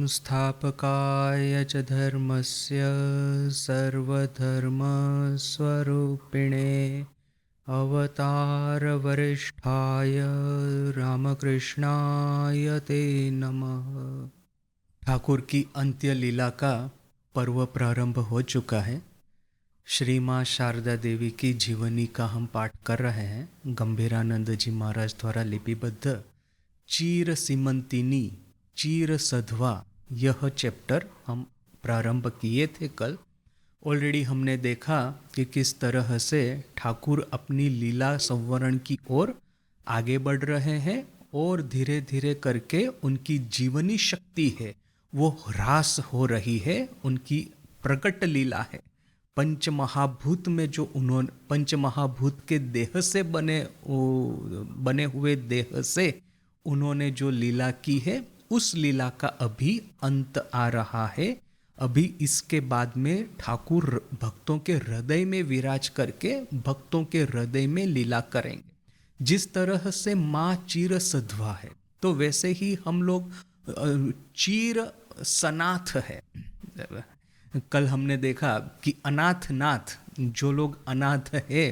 संस्थापकाय च धर्मस्य सर्वधर्मस्वरूपिणे अवतारवरिष्ठाय रामकृष्णाय ते नमः। ठाकुर की अंत्य लीला का पर्व प्रारंभ हो चुका है। श्री माँ शारदा देवी की जीवनी का हम पाठ कर रहे हैं। गंभीरानंद जी महाराज द्वारा लिपिबद्ध चीर सीमंतिनी चीर सधवा यह चैप्टर हम प्रारंभ किए थे कल। ऑलरेडी हमने देखा कि किस तरह से ठाकुर अपनी लीला संवरण की ओर आगे बढ़ रहे हैं और धीरे धीरे करके उनकी जीवनी शक्ति है वो ह्रास हो रही है। उनकी प्रकट लीला है। पंच महाभूत में जो उन्होंने पंच महाभूत के देह से बने हुए देह से उन्होंने जो लीला की है उस लीला का अभी अंत आ रहा है। अभी इसके बाद में ठाकुर भक्तों के हृदय में विराज करके भक्तों के हृदय में लीला करेंगे। जिस तरह से माँ चीर सधवा है तो वैसे ही हम लोग चीर सनाथ है। कल हमने देखा कि अनाथ नाथ, जो लोग अनाथ है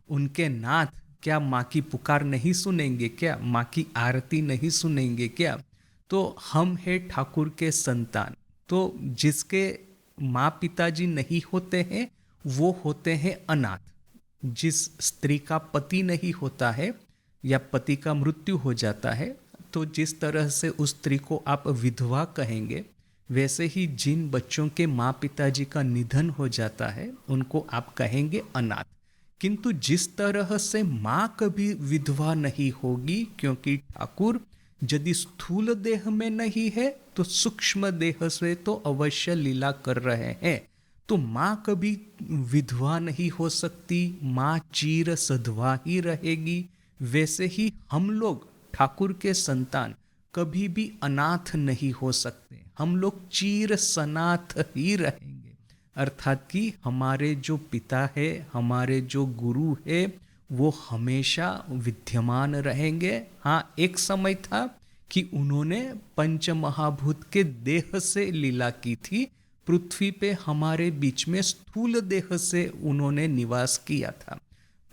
उनके नाथ क्या माँ की पुकार नहीं सुनेंगे क्या, माँ की आरती नहीं सुनेंगे क्या। तो हम हैं ठाकुर के संतान। तो जिसके माँ पिताजी नहीं होते हैं वो होते हैं अनाथ। जिस स्त्री का पति नहीं होता है या पति का मृत्यु हो जाता है तो जिस तरह से उस स्त्री को आप विधवा कहेंगे, वैसे ही जिन बच्चों के माँ पिताजी का निधन हो जाता है उनको आप कहेंगे अनाथ। किंतु जिस तरह से माँ कभी विधवा नहीं होगी, क्योंकि ठाकुर यदि स्थूल देह में नहीं है तो सूक्ष्म देह से तो अवश्य लीला कर रहे हैं। तो माँ कभी विधवा नहीं हो सकती, माँ चीर सधवा ही रहेगी। वैसे ही हम लोग ठाकुर के संतान कभी भी अनाथ नहीं हो सकते। हम लोग चीर सनाथ ही रहेंगे। अर्थात कि हमारे जो पिता है, हमारे जो गुरु है, वो हमेशा विद्यमान रहेंगे। हाँ, एक समय था कि उन्होंने पंच महाभूत के देह से लीला की थी। पृथ्वी पे हमारे बीच में स्थूल देह से उन्होंने निवास किया था।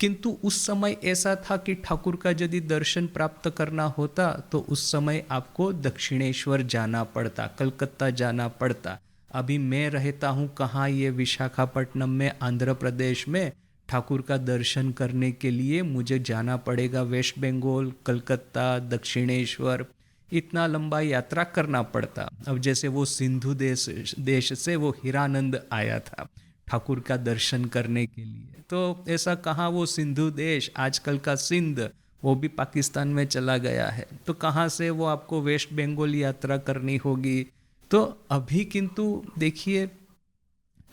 किंतु उस समय ऐसा था कि ठाकुर का यदि दर्शन प्राप्त करना होता तो उस समय आपको दक्षिणेश्वर जाना पड़ता, कलकत्ता जाना पड़ता। अभी मैं रहता हूँ कहाँ, ये विशाखापट्टनम में, आंध्र प्रदेश में। ठाकुर का दर्शन करने के लिए मुझे जाना पड़ेगा वेस्ट बंगाल, कलकत्ता, दक्षिणेश्वर। इतना लंबा यात्रा करना पड़ता। अब जैसे वो सिंधु देश से वो हीरानंद आया था ठाकुर का दर्शन करने के लिए, तो ऐसा कहाँ वो सिंधु देश, आजकल का सिंध, वो भी पाकिस्तान में चला गया है। तो कहाँ से वो आपको वेस्ट बंगाल यात्रा करनी होगी। तो अभी किंतु देखिए,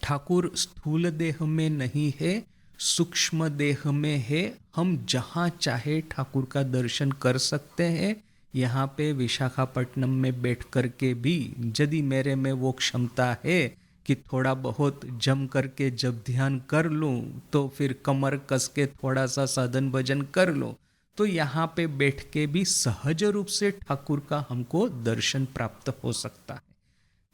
ठाकुर स्थूल देह में नहीं है, सूक्ष्म देह में है। हम जहाँ चाहे ठाकुर का दर्शन कर सकते हैं। यहाँ पे विशाखापट्टनम में बैठ कर के भी यदि मेरे में वो क्षमता है कि थोड़ा बहुत जम करके जब ध्यान कर लूँ तो फिर कमर कस के थोड़ा सा साधन भजन कर लूँ तो यहाँ पे बैठ के भी सहज रूप से ठाकुर का हमको दर्शन प्राप्त हो सकता है।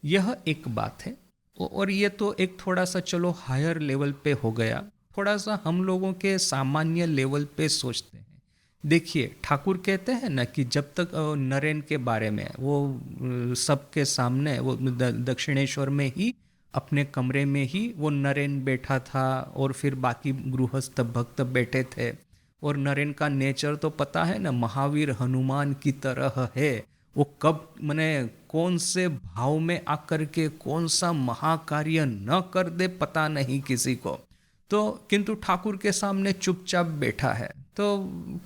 यह एक बात है। और ये तो एक थोड़ा सा चलो हायर लेवल पे हो गया। थोड़ा सा हम लोगों के सामान्य लेवल पे सोचते हैं। देखिए, ठाकुर कहते हैं ना कि जब तक नरेन के बारे में वो सबके सामने वो दक्षिणेश्वर में ही अपने कमरे में ही वो नरेन बैठा था और फिर बाकी गृहस्थ भक्त बैठे थे। और नरेन का नेचर तो पता है ना, महावीर हनुमान की तरह है। वो कब मने कौन से भाव में आकर के कौन सा महाकार्य न कर दे पता नहीं किसी को। तो किंतु ठाकुर के सामने चुपचाप बैठा है। तो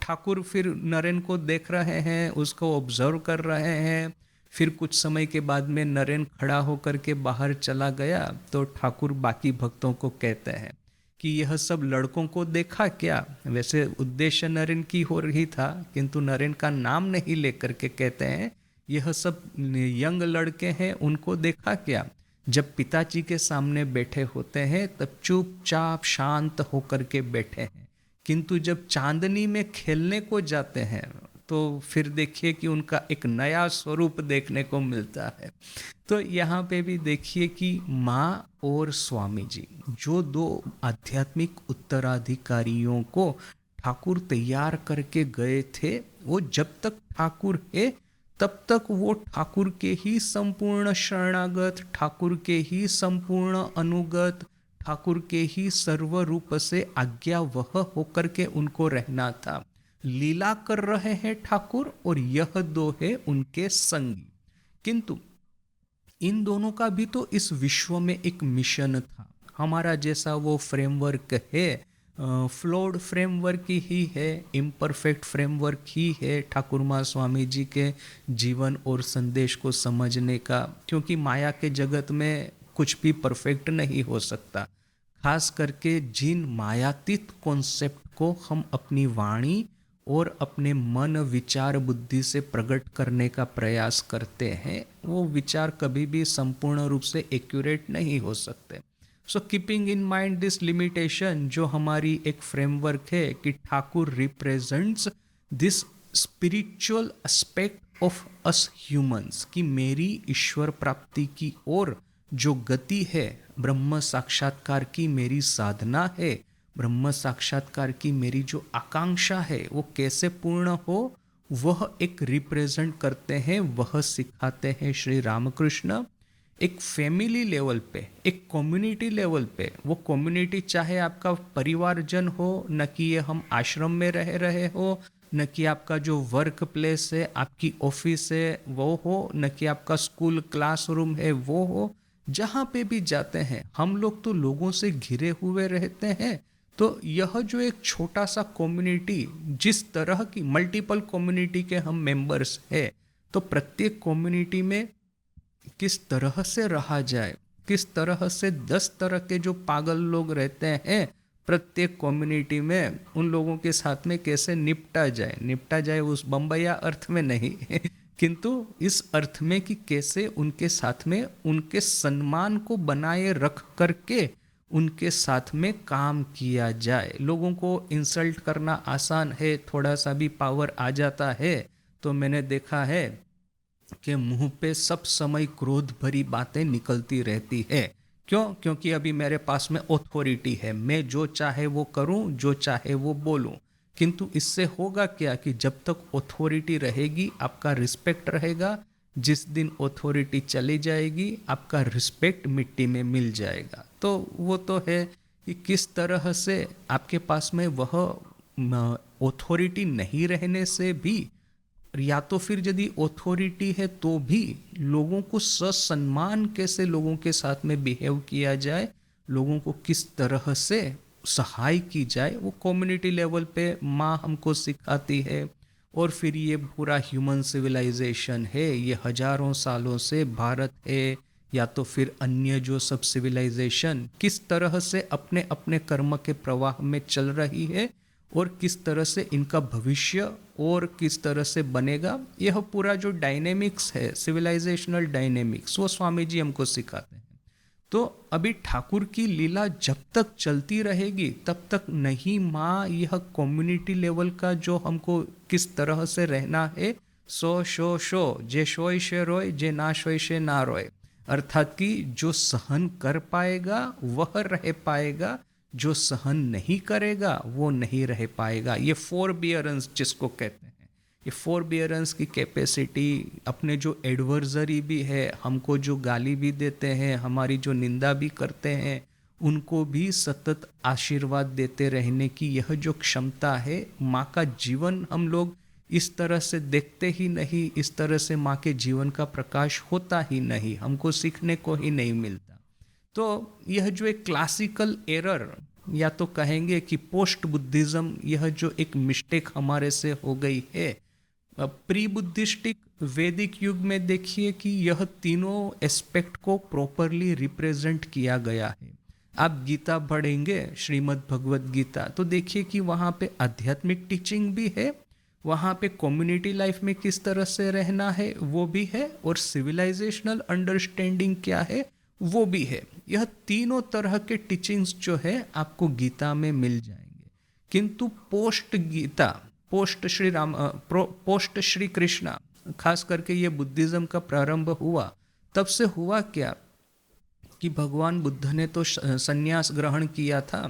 ठाकुर फिर नरेन को देख रहे हैं, उसको ऑब्जर्व कर रहे हैं। फिर कुछ समय के बाद में नरेन खड़ा होकर के बाहर चला गया तो ठाकुर बाकी भक्तों को कहते हैं कि यह सब लड़कों को देखा क्या। वैसे उद्देश्य नरेन की हो रही था, किंतु नरेन का नाम नहीं लेकर के कहते हैं यह सब यंग लड़के हैं, उनको देखा क्या। जब पिताजी के सामने बैठे होते हैं तब चुपचाप शांत होकर के बैठे हैं, किंतु जब चांदनी में खेलने को जाते हैं तो फिर देखिए कि उनका एक नया स्वरूप देखने को मिलता है। तो यहाँ पे भी देखिए कि माँ और स्वामी जी, जो दो आध्यात्मिक उत्तराधिकारियों को ठाकुर तैयार करके गए थे, वो जब तक ठाकुर है तब तक वो ठाकुर के ही संपूर्ण शरणागत, ठाकुर के ही संपूर्ण अनुगत, ठाकुर के ही सर्व रूप से आज्ञावह होकर के उनको रहना था। लीला कर रहे हैं ठाकुर और यह दो है उनके संगी। किंतु इन दोनों का भी तो इस विश्व में एक मिशन था। हमारा जैसा वो फ्रेमवर्क है, फ्लॉड फ्रेमवर्क ही है, इम्परफेक्ट फ्रेमवर्क ही है ठाकुर माँ स्वामी जी के जीवन और संदेश को समझने का, क्योंकि माया के जगत में कुछ भी परफेक्ट नहीं हो सकता। खास करके जिन मायातीत कॉन्सेप्ट को हम अपनी वाणी और अपने मन विचार बुद्धि से प्रकट करने का प्रयास करते हैं, वो विचार कभी भी संपूर्ण रूप से एक्यूरेट नहीं हो सकते। So keeping in mind this limitation, जो हमारी एक फ्रेमवर्क है कि Thakur represents this spiritual aspect of us humans, कि मेरी ईश्वर प्राप्ति की ओर जो गति है, ब्रह्म साक्षात्कार की मेरी साधना है, ब्रह्म साक्षात्कार की मेरी जो आकांक्षा है, वो कैसे पूर्ण हो, वह एक रिप्रेजेंट करते हैं, वह सिखाते हैं श्री रामकृष्ण। एक फैमिली लेवल पे, एक कम्युनिटी लेवल पे, वो कम्युनिटी चाहे आपका परिवारजन हो, न कि ये हम आश्रम में रह रहे हो, न कि आपका जो वर्क प्लेस है, आपकी ऑफिस है वो हो, न कि आपका स्कूल क्लासरूम है वो हो, जहाँ पे भी जाते हैं हम लोग तो लोगों से घिरे हुए रहते हैं। तो यह जो एक छोटा सा कम्युनिटी, जिस तरह की मल्टीपल कम्युनिटी के हम मेंबर्स हैं, तो प्रत्येक कम्युनिटी में किस तरह से रहा जाए, किस तरह से 10 तरह के जो पागल लोग रहते हैं प्रत्येक कम्युनिटी में, उन लोगों के साथ में कैसे निपटा जाए उस बम्बैया अर्थ में नहीं किंतु इस अर्थ में कि कैसे उनके साथ में उनके सम्मान को बनाए रख करके उनके साथ में काम किया जाए। लोगों को इंसल्ट करना आसान है, थोड़ा सा भी पावर आ जाता है तो मैंने देखा है कि मुंह पे सब समय क्रोध भरी बातें निकलती रहती है। क्यों? क्योंकि अभी मेरे पास में ऑथोरिटी है, मैं जो चाहे वो करूं, जो चाहे वो बोलूं। किंतु इससे होगा क्या कि जब तक ऑथोरिटी रहेगी आपका रिस्पेक्ट रहेगा, जिस दिन ऑथोरिटी चली जाएगी आपका रिस्पेक्ट मिट्टी में मिल जाएगा। तो वो तो है कि किस तरह से आपके पास में वह ऑथोरिटी नहीं रहने से भी, या तो फिर यदि ऑथोरिटी है तो भी लोगों को ससम्मान कैसे लोगों के साथ में बिहेव किया जाए, लोगों को किस तरह से सहाय की जाए, वो कम्युनिटी लेवल पे माँ हमको सिखाती है। और फिर ये पूरा ह्यूमन सिविलाइजेशन है, ये हजारों सालों से भारत है या तो फिर अन्य जो सब सिविलाइजेशन किस तरह से अपने अपने कर्म के प्रवाह में चल रही है और किस तरह से इनका भविष्य और किस तरह से बनेगा, यह पूरा जो डायनेमिक्स है, सिविलाइजेशनल डायनेमिक्स, वो स्वामी जी हमको सिखाते हैं। तो अभी ठाकुर की लीला जब तक चलती रहेगी तब तक नहीं माँ यह कम्युनिटी लेवल का जो हमको किस तरह से रहना है, सो शो शो जे शोय शे रोय, जे ना शोय शे ना रोय, अर्थात कि जो सहन कर पाएगा वह रह पाएगा, जो सहन नहीं करेगा वो नहीं रह पाएगा। ये फोरबियरेंस जिसको कहते हैं, ये फोरबियरेंस की कैपेसिटी, अपने जो एडवर्सरी भी है, हमको जो गाली भी देते हैं, हमारी जो निंदा भी करते हैं, उनको भी सतत आशीर्वाद देते रहने की यह जो क्षमता है, माँ का जीवन हम लोग इस तरह से देखते ही नहीं, इस तरह से माँ के जीवन का प्रकाश होता ही नहीं, हमको सीखने को ही नहीं मिलता। तो यह जो एक क्लासिकल एरर, या तो कहेंगे कि पोस्ट बुद्धिज्म, यह जो एक मिस्टेक हमारे से हो गई है, प्री बुद्धिस्टिक वैदिक युग में देखिए कि यह तीनों एस्पेक्ट को प्रॉपरली रिप्रेजेंट किया गया है। आप गीता पढ़ेंगे, श्रीमद् भगवत गीता, तो देखिए कि वहाँ पे आध्यात्मिक टीचिंग भी है, वहाँ पे कम्युनिटी लाइफ में किस तरह से रहना है वो भी है, और सिविलाइजेशनल अंडरस्टैंडिंग क्या है वो भी है। यह तीनों तरह के टीचिंग्स जो है आपको गीता में मिल जाएंगे। किंतु पोस्ट गीता पोस्ट श्री कृष्णा, खास करके ये बुद्धिज्म का प्रारंभ हुआ, तब से हुआ क्या कि भगवान बुद्ध ने तो संन्यास ग्रहण किया था,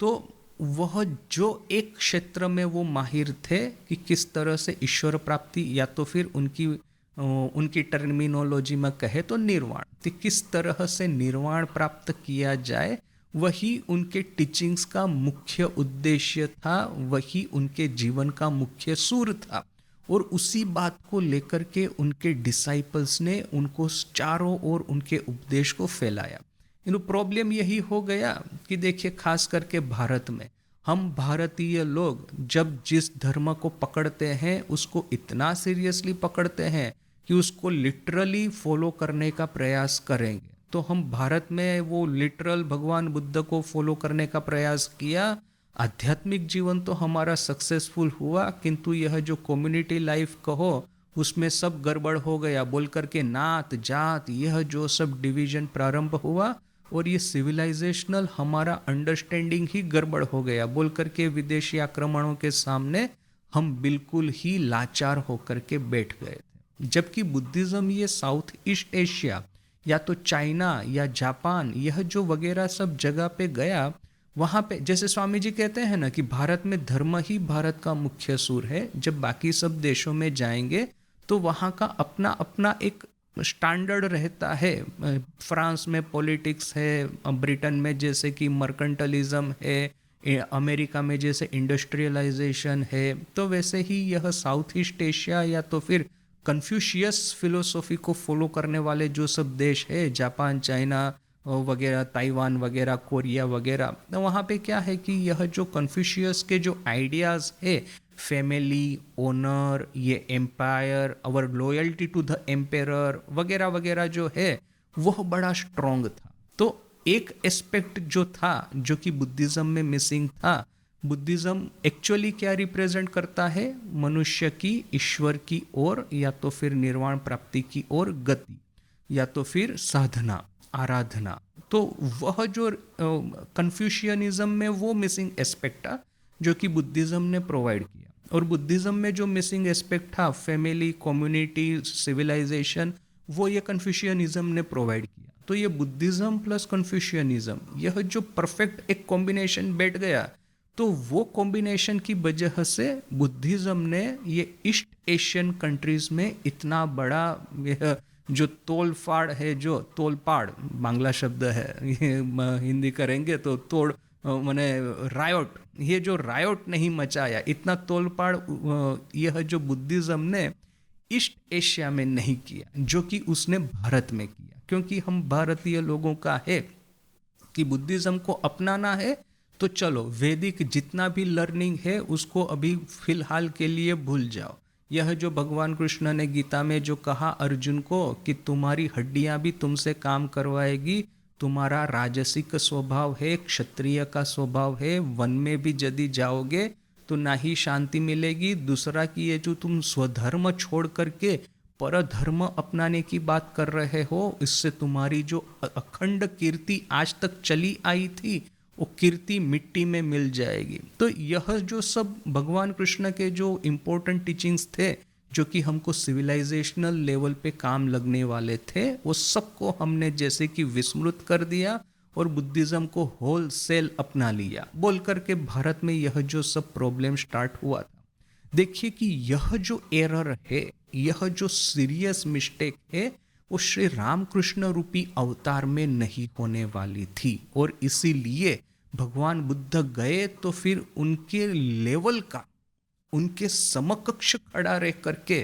तो वह जो एक क्षेत्र में वो माहिर थे कि किस तरह से ईश्वर प्राप्ति, या तो फिर उनकी टर्मिनोलॉजी में कहे तो निर्वाण, तो किस तरह से निर्वाण प्राप्त किया जाए, वही उनके टीचिंग्स का मुख्य उद्देश्य था, वही उनके जीवन का मुख्य सूर था। और उसी बात को लेकर के उनके डिसाइपल्स ने उनको चारों ओर उनके उपदेश को फैलाया। प्रॉब्लम यही हो गया कि देखिए, खास करके भारत में हम भारतीय लोग जब जिस धर्म को पकड़ते हैं उसको इतना सीरियसली पकड़ते हैं कि उसको लिटरली फॉलो करने का प्रयास करेंगे। तो हम भारत में वो लिटरल भगवान बुद्ध को फॉलो करने का प्रयास किया, आध्यात्मिक जीवन तो हमारा सक्सेसफुल हुआ, किंतु यह जो कम्युनिटी लाइफ कहो उसमें सब गड़बड़ हो गया, बोल करके नात जात यह जो सब डिवीजन प्रारंभ हुआ, और ये सिविलाइजेशनल हमारा अंडरस्टैंडिंग ही गड़बड़ हो गया, बोल करके विदेशी आक्रमणों के सामने हम बिल्कुल ही लाचार होकर के बैठ गए थे। जबकि बुद्धिज्म ये साउथ ईस्ट एशिया या तो चाइना या जापान, यह जो वगैरह सब जगह पे गया, वहाँ पे जैसे स्वामी जी कहते हैं ना कि भारत में धर्म ही भारत का मुख्य सूर है। जब बाकी सब देशों में जाएंगे तो वहाँ का अपना अपना एक स्टैंडर्ड रहता है। फ्रांस में पॉलिटिक्स है, ब्रिटेन में जैसे कि मर्केंटलिज्म है, अमेरिका में जैसे इंडस्ट्रियलाइजेशन है, तो वैसे ही यह साउथ ईस्ट एशिया या तो फिर कन्फ्यूशियस फिलोसॉफी को फॉलो करने वाले जो सब देश है, जापान, चाइना वगैरह, ताइवान वगैरह, कोरिया वगैरह, तो वहाँ पे क्या है कि यह जो कन्फ्यूशियस के जो आइडियाज़ है, फैमिली, ओनर, ये empire, our loyalty to the emperor वगैरह वगैरह जो है, वह बड़ा स्ट्रॉन्ग था। तो एक एस्पेक्ट जो था जो कि बुद्धिज्म में मिसिंग था, बुद्धिज्म एक्चुअली क्या रिप्रेजेंट करता है, मनुष्य की ईश्वर की ओर या तो फिर निर्वाण प्राप्ति की ओर गति, या तो फिर साधना, आराधना। तो वह जो कन्फ्यूशियनिज्म में वो मिसिंग एस्पेक्ट था जो कि बुद्धिज्म ने प्रोवाइड किया। और बुद्धिज्म में जो मिसिंग एस्पेक्ट था, फैमिली, कम्युनिटी, सिविलाइजेशन, वो ये कन्फ्यूशियनिज्म ने प्रोवाइड किया। तो ये बुद्धिज्म प्लस कन्फ्यूशियनिज्म, यह जो परफेक्ट एक कॉम्बिनेशन बैठ गया, तो वो कॉम्बिनेशन की वजह से बुद्धिज्म ने ये ईस्ट एशियन कंट्रीज में इतना बड़ा यह जो तोलफाड़ है, जो तोलपाड़ बांग्ला शब्द है, ये हिंदी करेंगे तो तोड़ माने रायोट, ये जो रायोट नहीं मचाया, इतना तोलपाड़ यह जो बुद्धिज्म ने ईस्ट एशिया में नहीं किया, जो कि उसने भारत में किया। क्योंकि हम भारतीय लोगों का है कि बुद्धिज्म को अपनाना है तो चलो वैदिक जितना भी लर्निंग है उसको अभी फिलहाल के लिए भूल जाओ। यह जो भगवान कृष्ण ने गीता में जो कहा अर्जुन को कि तुम्हारी हड्डियां भी तुमसे काम करवाएगी, तुम्हारा राजसिक स्वभाव है, क्षत्रिय का स्वभाव है, वन में भी यदि जाओगे तो ना ही शांति मिलेगी, दूसरा कि ये जो तुम स्वधर्म छोड़ करके परधर्म अपनाने की बात कर रहे हो, इससे तुम्हारी जो अखंड कीर्ति आज तक चली आई थी वो कीर्ति मिट्टी में मिल जाएगी। तो यह जो सब भगवान कृष्ण के जो इम्पोर्टेंट टीचिंग्स थे, जो कि हमको सिविलाइजेशनल लेवल पे काम लगने वाले थे, वो सबको हमने जैसे कि विस्मृत कर दिया और बुद्धिज्म को होल सेल अपना लिया, बोल करके भारत में यह जो सब प्रॉब्लम स्टार्ट हुआ था। देखिए कि यह जो एरर है, यह जो सीरियस मिस्टेक है, वो श्री रामकृष्ण रूपी अवतार में नहीं होने वाली थी। और इसीलिए भगवान बुद्ध गए तो फिर उनके लेवल का, उनके समकक्ष खड़ा रह करके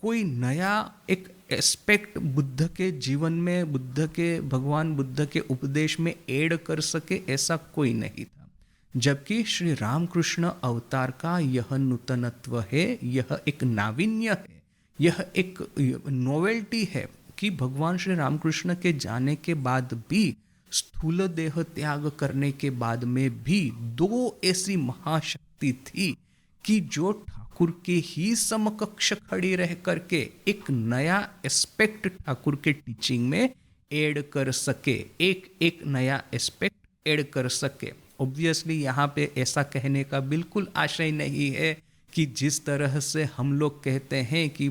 कोई नया एक एस्पेक्ट बुद्ध के जीवन में, बुद्ध के, भगवान बुद्ध के उपदेश में ऐड कर सके, ऐसा कोई नहीं था। जबकि श्री रामकृष्ण अवतार का यह नूतनत्व है, यह एक नाविन्य है, यह एक नोवेल्टी है कि भगवान श्री रामकृष्ण के जाने के बाद भी, स्थूल देह त्याग करने के बाद में भी, दो ऐसी महाशक्ति थी कि जो ठाकुर के ही समकक्ष खड़ी रह करके एक नया एस्पेक्ट ठाकुर के टीचिंग में ऐड कर सके, एक एक नया एस्पेक्ट ऐड कर सके। ऑब्वियसली यहाँ पे ऐसा कहने का बिल्कुल आशय नहीं है कि जिस तरह से हम लोग कहते हैं कि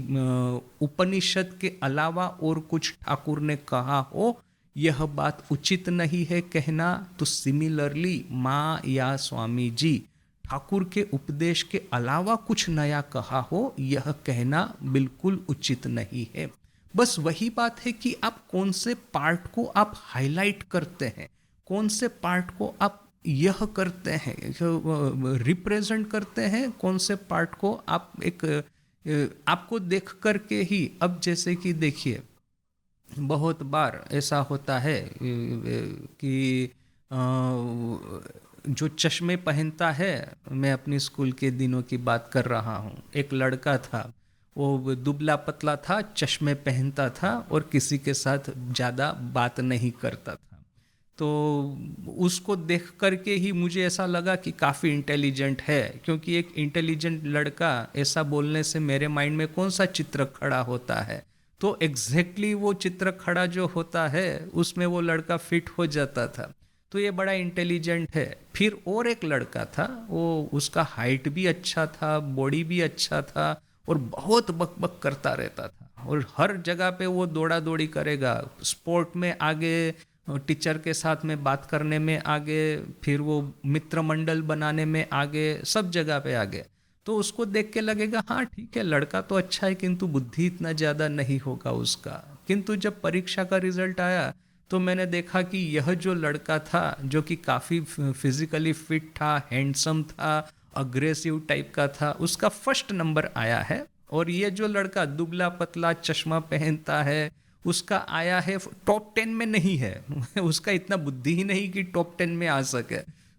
उपनिषद के अलावा और कुछ ठाकुर ने कहा हो, यह बात उचित नहीं है कहना, तो सिमिलरली माँ या स्वामी जी ठाकुर के उपदेश के अलावा कुछ नया कहा हो, यह कहना बिल्कुल उचित नहीं है। बस वही बात है कि आप कौन से पार्ट को आप हाईलाइट करते हैं, कौन से पार्ट को आप यह करते हैं, रिप्रेजेंट करते हैं, कौन से पार्ट को आप एक आपको देख करके ही। अब जैसे कि देखिए, बहुत बार ऐसा होता है कि जो चश्मे पहनता है, मैं अपनी स्कूल के दिनों की बात कर रहा हूँ, एक लड़का था, वो दुबला पतला था, चश्मे पहनता था और किसी के साथ ज़्यादा बात नहीं करता था। तो उसको देख करके ही मुझे ऐसा लगा कि काफ़ी इंटेलिजेंट है, क्योंकि एक इंटेलिजेंट लड़का ऐसा बोलने से मेरे माइंड में कौन सा चित्र खड़ा होता है, तो एग्जैक्टली वो चित्र खड़ा जो होता है उसमें वो लड़का फिट हो जाता था। तो ये बड़ा इंटेलिजेंट है। फिर और एक लड़का था, वो उसका हाइट भी अच्छा था, बॉडी भी अच्छा था और बहुत बकबक करता रहता था और हर जगह पे वो दौड़ा दौड़ी करेगा, स्पोर्ट में आगे, टीचर के साथ में बात करने में आगे, फिर वो मित्र मंडल बनाने में आगे, सब जगह पे आगे। तो उसको देख के लगेगा हाँ ठीक है, लड़का तो अच्छा है किंतु बुद्धि इतना ज़्यादा नहीं होगा उसका। किंतु जब परीक्षा का रिजल्ट आया तो मैंने देखा कि यह जो लड़का था, जो कि काफ़ी फिजिकली फिट था, हैंडसम था, अग्रेसिव टाइप का था, उसका फर्स्ट नंबर आया है। और ये जो लड़का दुबला पतला चश्मा पहनता है, उसका आया है टॉप 10 में नहीं है उसका इतना बुद्धि ही नहीं कि टॉप 10 में आ सके।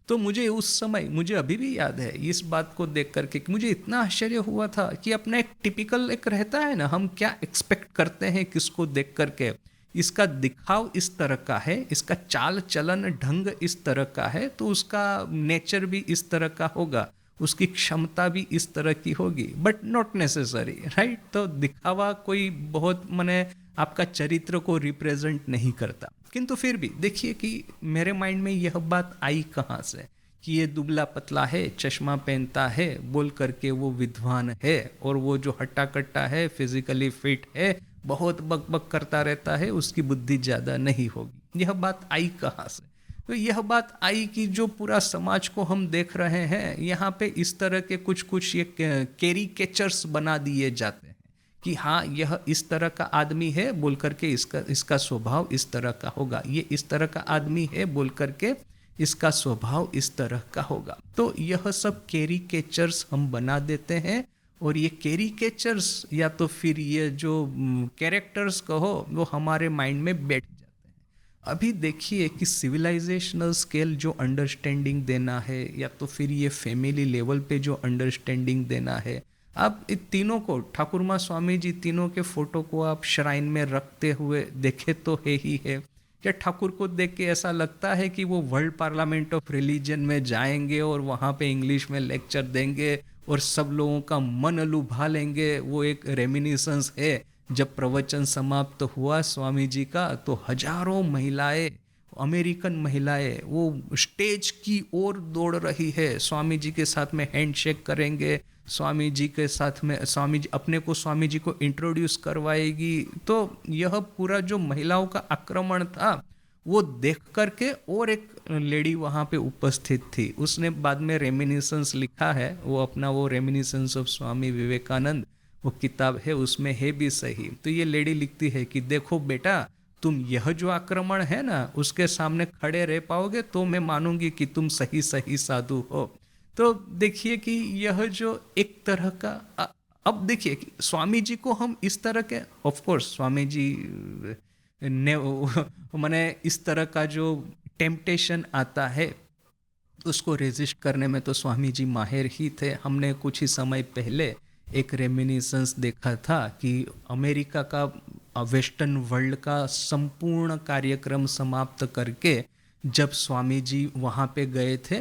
तो मुझे उस समय, मुझे अभी भी याद है इस बात को देख करके कि मुझे इतना आश्चर्य हुआ था कि अपना एक टिपिकल एक रहता है ना, हम क्या एक्सपेक्ट करते हैं किसको देख करके, इसका दिखाव इस तरह का है, इसका चाल चलन ढंग इस तरह का है, तो उसका नेचर भी इस तरह का होगा, उसकी क्षमता भी इस तरह की होगी, बट नॉट नेसेसरी, राइट। तो दिखावा कोई बहुत माने आपका चरित्र को रिप्रेजेंट नहीं करता। किंतु फिर भी देखिए कि मेरे माइंड में यह बात आई कहाँ से कि ये दुबला पतला है, चश्मा पहनता है, बोल करके वो विद्वान है, और वो जो हट्टा कट्टा है, फिजिकली फिट है, बहुत बकबक करता रहता है, उसकी बुद्धि ज़्यादा नहीं होगी। यह बात आई कहाँ से? तो यह बात आई कि जो पूरा समाज को हम देख रहे हैं, यहाँ पे इस तरह के कुछ कुछ ये कैरिकेचर्स बना दिए जाते हैं कि हाँ यह इस तरह का आदमी है, बोल करके इसका स्वभाव इस तरह का होगा, ये इस तरह का आदमी है, बोल करके इसका स्वभाव इस तरह का होगा। तो यह सब कैरिकेचर्स हम बना देते हैं, और ये कैरिकेचर्स या तो फिर ये जो कैरेक्टर्स कहो, वो हमारे माइंड में बैठ जाते हैं। अभी देखिए कि सिविलाइजेशनल स्केल जो अंडरस्टैंडिंग देना है, या तो फिर ये फैमिली लेवल पे जो अंडरस्टैंडिंग देना है, आप इन तीनों को, ठाकुर माँ स्वामी जी तीनों के फोटो को आप श्राइन में रखते हुए देखे तो है ही है। क्या ठाकुर को देख के ऐसा लगता है कि वो वर्ल्ड पार्लियामेंट ऑफ रिलीजन में जाएंगे और वहाँ पे इंग्लिश में लेक्चर देंगे और सब लोगों का मन लुभा लेंगे? वो एक रेमिनिसेंस है। जब प्रवचन समाप्त हुआ स्वामी जी का, तो हजारों महिलाएं, अमेरिकन महिलाएं, वो स्टेज की ओर दौड़ रही है, स्वामी जी के साथ में हैंडशेक करेंगे, स्वामी जी के साथ में स्वामी जी अपने को स्वामी जी को इंट्रोड्यूस करवाएगी। तो यह पूरा जो महिलाओं का आक्रमण था, वो देख करके, और एक लेडी वहाँ पे उपस्थित थी, उसने बाद में रेमिनिसेंस लिखा है, वो अपना वो रेमिनिसेंस ऑफ स्वामी विवेकानंद, वो किताब है, उसमें है भी सही। तो ये लेडी लिखती है कि देखो बेटा, तुम यह जो आक्रमण है ना, उसके सामने खड़े रह पाओगे तो मैं मानूंगी कि तुम सही सही साधु हो। तो देखिए कि यह जो एक तरह का, अब देखिए कि स्वामी जी को हम इस तरह के, ऑफ कोर्स स्वामी जी ने माने इस तरह का जो टेम्पटेशन आता है उसको रेजिस्ट करने में तो स्वामी जी माहिर ही थे। हमने कुछ ही समय पहले एक रेमिनिसेंस देखा था कि अमेरिका का, वेस्टर्न वर्ल्ड का संपूर्ण कार्यक्रम समाप्त करके जब स्वामी जी वहाँ पे गए थे,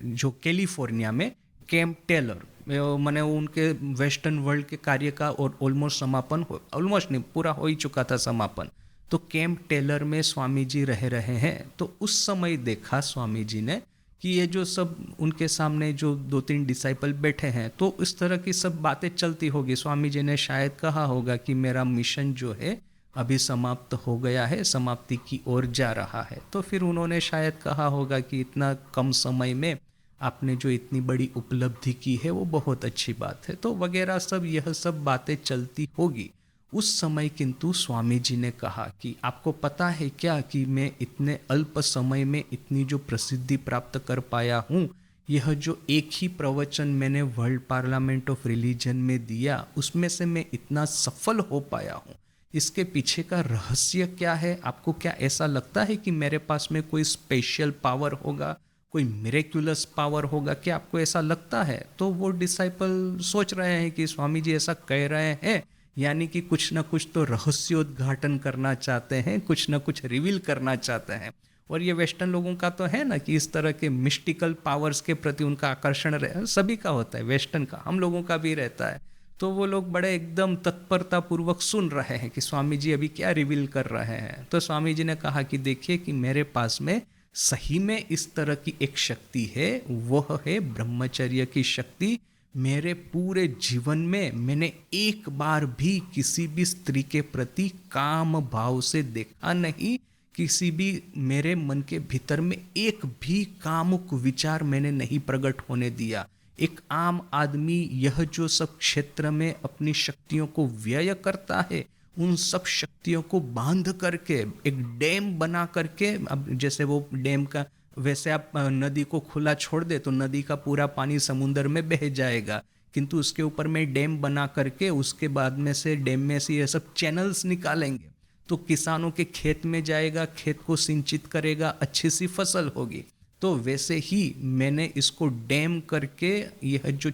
जो कैलिफोर्निया में कैंप टेलर, मैंने उनके वेस्टर्न वर्ल्ड के कार्य का और ऑलमोस्ट समापन, ऑलमोस्ट नहीं, पूरा हो ही चुका था समापन। तो कैंप टेलर में स्वामी जी रह रहे हैं। तो उस समय देखा स्वामी जी ने कि ये जो सब उनके सामने जो 2-3 डिसाइपल बैठे हैं, तो इस तरह की सब बातें चलती होगी। स्वामी जी ने शायद कहा होगा कि मेरा मिशन जो है अभी समाप्त हो गया है, समाप्ति की ओर जा रहा है। तो फिर उन्होंने शायद कहा होगा कि इतना कम समय में आपने जो इतनी बड़ी उपलब्धि की है वो बहुत अच्छी बात है, तो वगैरह सब यह सब बातें चलती होगी। उस समय किंतु स्वामी जी ने कहा कि आपको पता है क्या कि मैं इतने अल्प समय में इतनी जो प्रसिद्धि प्राप्त कर पाया हूँ, यह जो एक ही प्रवचन मैंने वर्ल्ड पार्लियामेंट ऑफ रिलीजन में दिया उसमें से मैं इतना सफल हो पाया हूँ, इसके पीछे का रहस्य क्या है? आपको क्या ऐसा लगता है कि मेरे पास में कोई स्पेशल पावर होगा, कोई मिरेक्युलस पावर होगा? क्या आपको ऐसा लगता है? तो वो डिसाइपल सोच रहे हैं कि स्वामी जी ऐसा कह रहे हैं, यानी कि कुछ ना कुछ तो रहस्योद्घाटन करना चाहते हैं, कुछ ना कुछ रिवील करना चाहते हैं। और ये वेस्टर्न लोगों का तो है ना कि इस तरह के मिस्टिकल पावर्स के प्रति उनका आकर्षण सभी का होता है, वेस्टर्न का, हम लोगों का भी रहता है। तो वो लोग बड़े एकदम तत्परता पूर्वक सुन रहे हैं कि स्वामी जी अभी क्या रिवील कर रहे हैं। तो स्वामी जी ने कहा कि देखिए कि मेरे पास में सही में इस तरह की एक शक्ति है, वह है ब्रह्मचर्य की शक्ति। मेरे पूरे जीवन में मैंने एक बार भी किसी भी स्त्री के प्रति काम भाव से देखा नहीं, किसी भी मेरे मन के भीतर में एक भी कामुक विचार मैंने नहीं प्रकट होने दिया। एक आम आदमी यह जो सब क्षेत्र में अपनी शक्तियों को व्यय करता है, उन सब शक्तियों को बांध करके एक डैम बना करके, अब जैसे वो डैम का वैसे आप नदी को खुला छोड़ दे तो नदी का पूरा पानी समुद्र में बह जाएगा, किंतु उसके ऊपर में डैम बना करके उसके बाद में से डैम में से ये सब चैनल्स निकालेंगे तो किसानों के खेत में जाएगा, खेत को सिंचित करेगा, अच्छी सी फसल होगी। तो वैसे ही मैंने इसको डैम करके यह जो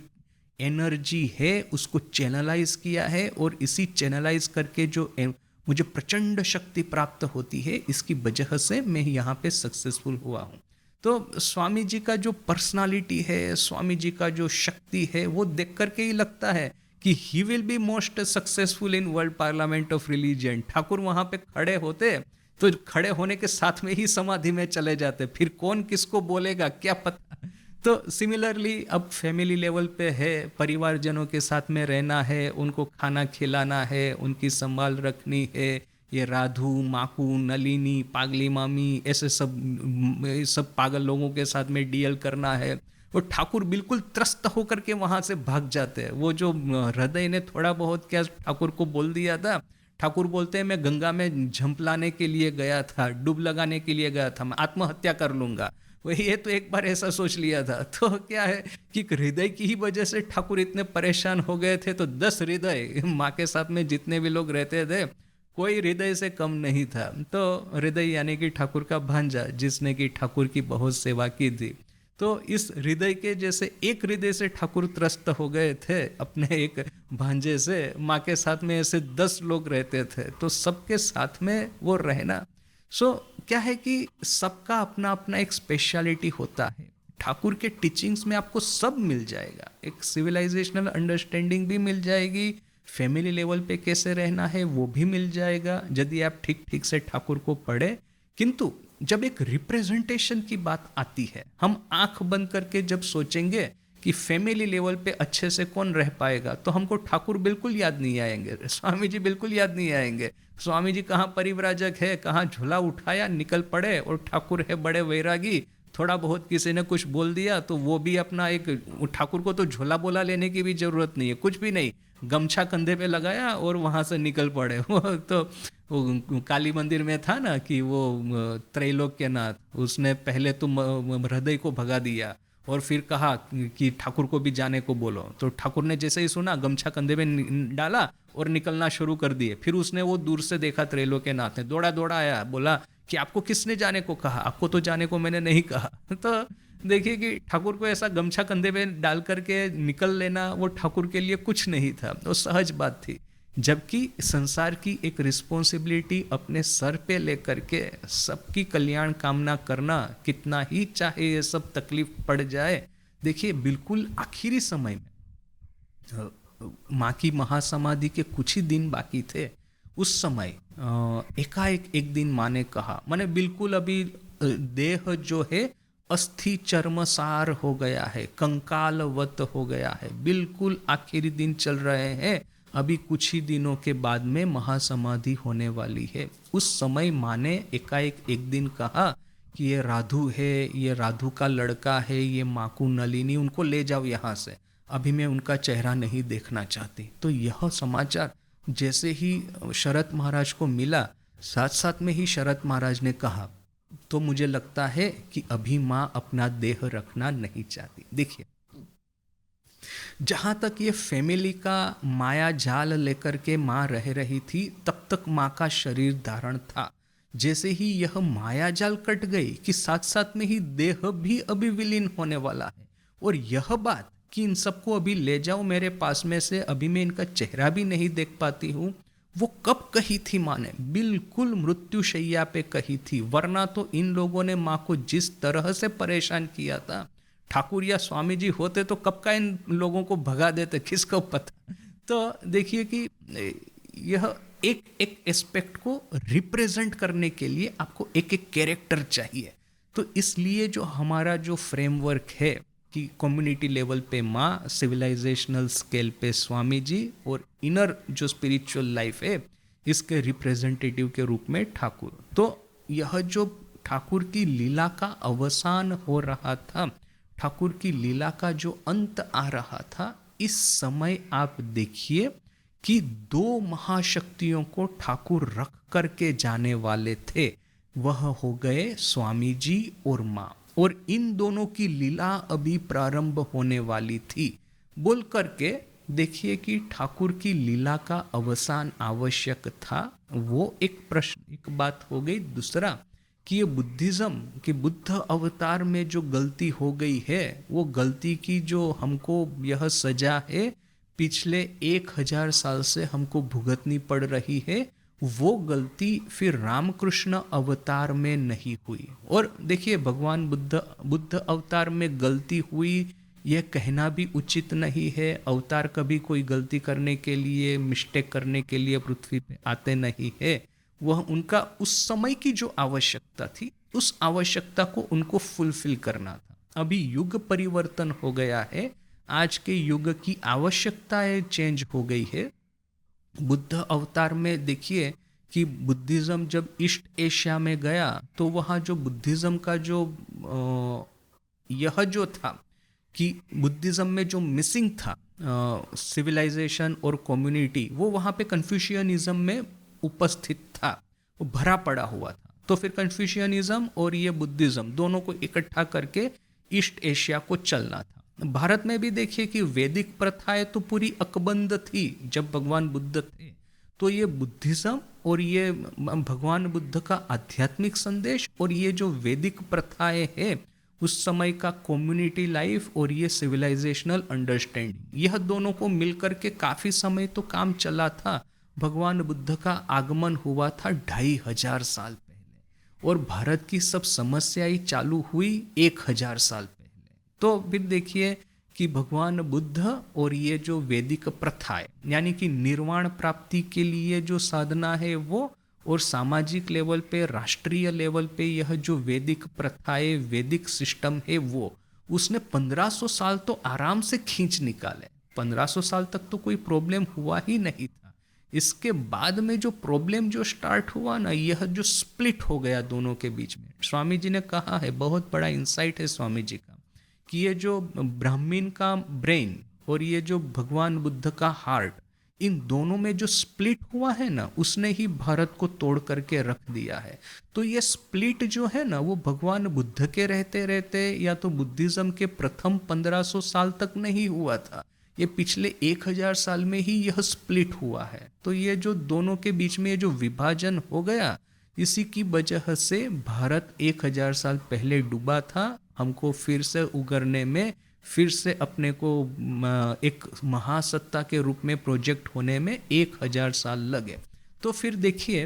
एनर्जी है उसको चैनलाइज किया है, और इसी चैनलाइज करके जो मुझे प्रचंड शक्ति प्राप्त होती है, इसकी वजह से मैं यहाँ पे सक्सेसफुल हुआ हूँ। तो स्वामी जी का जो पर्सनालिटी है, स्वामी जी का जो शक्ति है, वो देख करके ही लगता है कि he will be most successful in world parliament of religion. Thakur वहाँ पे खड़े होते तो खड़े होने के साथ में ही समाधि में चले जाते, फिर कौन किसको बोलेगा क्या पता। तो सिमिलरली अब फैमिली लेवल पे है, परिवारजनों के साथ में रहना है, उनको खाना खिलाना है, उनकी संभाल रखनी है, ये राधू, माकू, नलिनी, पागली मामी, ऐसे सब पागल लोगों के साथ में डील करना है। वो ठाकुर बिल्कुल त्रस्त होकर के वहां से भाग जाते हैं। वो जो हृदय ने थोड़ा बहुत क्या ठाकुर को बोल दिया था, ठाकुर बोलते हैं मैं गंगा में झंपलाने के लिए गया था, डूब लगाने के लिए गया था, मैं आत्महत्या कर लूंगा। वही ये तो एक बार ऐसा सोच लिया था। तो क्या है कि हृदय की ही वजह से ठाकुर इतने परेशान हो गए थे। तो 10 हृदय माँ के साथ में जितने भी लोग रहते थे, कोई हृदय से कम नहीं था। तो हृदय यानी कि ठाकुर का भांजा, जिसने कि ठाकुर की बहुत सेवा की थी। तो इस हृदय के जैसे एक हृदय से ठाकुर त्रस्त हो गए थे अपने एक भांजे से। माँ के साथ में ऐसे 10 लोग रहते थे, तो सबके साथ में वो रहना। क्या है कि सबका अपना अपना एक स्पेशलिटी होता है। ठाकुर के टीचिंग्स में आपको सब मिल जाएगा, एक सिविलाइजेशनल अंडरस्टैंडिंग भी मिल जाएगी, फैमिली लेवल पे कैसे रहना है वो भी मिल जाएगा यदि आप ठीक ठीक से ठाकुर को पढ़े। किंतु जब एक रिप्रेजेंटेशन की बात आती है, हम आंख बंद करके जब सोचेंगे कि फैमिली लेवल पे अच्छे से कौन रह पाएगा, तो हमको ठाकुर बिल्कुल याद नहीं आएंगे, स्वामी जी बिल्कुल याद नहीं आएंगे। स्वामी जी कहाँ परिव्राजक है, कहाँ झोला उठाया निकल पड़े, और ठाकुर है बड़े वैरागी। थोड़ा बहुत किसी ने कुछ बोल दिया तो वो भी अपना एक, ठाकुर को तो झोला बोला लेने की भी जरूरत नहीं है, कुछ भी नहीं, गमछा कंधे पे लगाया और वहां से निकल पड़े। वो तो वो काली मंदिर में था ना कि वो त्रैलोक्यनाथ, उसने पहले तो हृदय को भगा दिया और फिर कहा कि ठाकुर को भी जाने को बोलो। तो ठाकुर ने जैसे ही सुना गमछा कंधे में डाला और निकलना शुरू कर दिए। फिर उसने वो दूर से देखा, त्रैलोक्यनाथ ने दौड़ा दौड़ा आया, बोला कि आपको किसने जाने को कहा, आपको तो जाने को मैंने नहीं कहा। तो देखिए कि ठाकुर को ऐसा गमछा कंधे पे डाल करके निकल लेना वो ठाकुर के लिए कुछ नहीं था, वो सहज बात थी। जबकि संसार की एक रिस्पॉन्सिबिलिटी अपने सर पे लेकर के सबकी कल्याण कामना करना, कितना ही चाहे ये सब तकलीफ पड़ जाए। देखिए बिल्कुल आखिरी समय में माँ की महासमाधि के कुछ ही दिन बाकी थे, उस समय एकाएक एक दिन माँ ने कहा, मैंने बिल्कुल अभी देह जो है अस्थि चर्मसार हो गया है, कंकालवत हो गया है, बिल्कुल आखिरी दिन चल रहे हैं। अभी कुछ ही दिनों के बाद में महासमाधि होने वाली है। उस समय माँ ने एकाएक एक दिन कहा कि ये राधु है, ये राधु का लड़का है, ये माकू नलिनी, उनको ले जाओ यहाँ से, अभी मैं उनका चेहरा नहीं देखना चाहती। तो यह समाचार जैसे ही शरत महाराज को मिला, साथ साथ में ही शरत महाराज ने कहा, तो मुझे लगता है कि अभी माँ अपना देह रखना नहीं चाहती। देखिए, जहां तक ये फैमिली का माया जाल लेकर के माँ रह रही थी, तब तक माँ का शरीर धारण था। जैसे ही यह माया जाल कट गई कि साथ साथ में ही देह भी अभी विलीन होने वाला है। और यह बात कि इन सबको अभी ले जाओ मेरे पास में से, अभी मैं इनका चेहरा भी नहीं देख पाती हूँ, वो कब कही थी माँ ने? बिल्कुल मृत्युशैया पे कही थी। वरना तो इन लोगों ने माँ को जिस तरह से परेशान किया था, ठाकुर या स्वामी जी होते तो कब का इन लोगों को भगा देते, किसको पता। तो देखिए कि यह एक एक एस्पेक्ट को रिप्रेजेंट करने के लिए आपको एक एक कैरेक्टर चाहिए। तो इसलिए जो हमारा जो फ्रेमवर्क है कि कम्युनिटी लेवल पे माँ, सिविलाइजेशनल स्केल पे स्वामी जी, और इनर जो स्पिरिचुअल लाइफ है इसके रिप्रेजेंटेटिव के रूप में ठाकुर। तो यह जो ठाकुर की लीला का अवसान हो रहा था, ठाकुर की लीला का जो अंत आ रहा था, इस समय आप देखिए कि दो महाशक्तियों को ठाकुर रख करके जाने वाले थे। वह हो गए स्वामी जी और माँ, और इन दोनों की लीला अभी प्रारंभ होने वाली थी। बोल करके देखिए कि ठाकुर की लीला का अवसान आवश्यक था। वो एक प्रश्न, एक बात हो गई। दूसरा कि ये बुद्धिज्म, कि बुद्ध अवतार में जो गलती हो गई है, वो गलती की जो हमको यह सजा है पिछले 1000 साल से हमको भुगतनी पड़ रही है, वो गलती फिर रामकृष्ण अवतार में नहीं हुई। और देखिए, भगवान बुद्ध अवतार में गलती हुई यह कहना भी उचित नहीं है। अवतार कभी कोई गलती करने के लिए, मिस्टेक करने के लिए पृथ्वी पे आते नहीं है। वह उनका उस समय की जो आवश्यकता थी, उस आवश्यकता को उनको फुलफिल करना था। अभी युग परिवर्तन हो गया है, आज के युग की आवश्यकताएं चेंज हो गई है। बुद्ध अवतार में देखिए कि बुद्धिज्म जब ईस्ट एशिया में गया, तो वहाँ जो बुद्धिज्म का जो यह जो था कि बुद्धिज्म में जो मिसिंग था सिविलाइजेशन और कम्युनिटी, वो वहाँ पे कन्फ्यूशियनिज्म में उपस्थित था, वो भरा पड़ा हुआ था। तो फिर कन्फ्यूशियनिज्म और ये बुद्धिज्म दोनों को इकट्ठा करके ईस्ट एशिया को चलना था। भारत में भी देखिए कि वैदिक प्रथाएं तो पूरी अकबंद थी जब भगवान बुद्ध थे। तो ये बुद्धिज्म और ये भगवान बुद्ध का आध्यात्मिक संदेश और ये जो वैदिक प्रथाएं है उस समय का कम्युनिटी लाइफ और ये सिविलाइजेशनल अंडरस्टैंडिंग, यह दोनों को मिलकर के काफी समय तो काम चला था। भगवान बुद्ध का आगमन हुआ था 2500 साल पहले, और भारत की सब समस्याएं चालू हुई 1000 साल पहले। तो फिर देखिए कि भगवान बुद्ध और ये जो वैदिक प्रथाएं, यानी कि निर्वाण प्राप्ति के लिए जो साधना है वो, और सामाजिक लेवल पे, राष्ट्रीय लेवल पे यह जो वैदिक प्रथाएं, वैदिक सिस्टम है वो, उसने 1500 साल तो आराम से खींच निकाले। 1500 साल तक तो कोई प्रॉब्लम हुआ ही नहीं था। इसके बाद में जो प्रॉब्लम जो स्टार्ट हुआ ना, यह जो स्प्लिट हो गया दोनों के बीच में। स्वामी जी ने कहा है, बहुत बड़ा इंसाइट है स्वामी जी का, कि ये जो ब्राह्मण का ब्रेन और ये जो भगवान बुद्ध का हार्ट, इन दोनों में जो स्प्लिट हुआ है ना, उसने ही भारत को तोड़ करके रख दिया है। तो ये स्प्लिट जो है ना, वो भगवान बुद्ध के रहते रहते या तो बुद्धिज्म के प्रथम 1500 साल तक नहीं हुआ था, ये पिछले 1000 साल में ही यह स्प्लिट हुआ है। तो ये जो दोनों के बीच में जो विभाजन हो गया, इसी की वजह से भारत 1000 साल पहले डूबा था। हमको फिर से उगरने में, फिर से अपने को एक महासत्ता के रूप में प्रोजेक्ट होने में 1000 साल लगे। तो फिर देखिए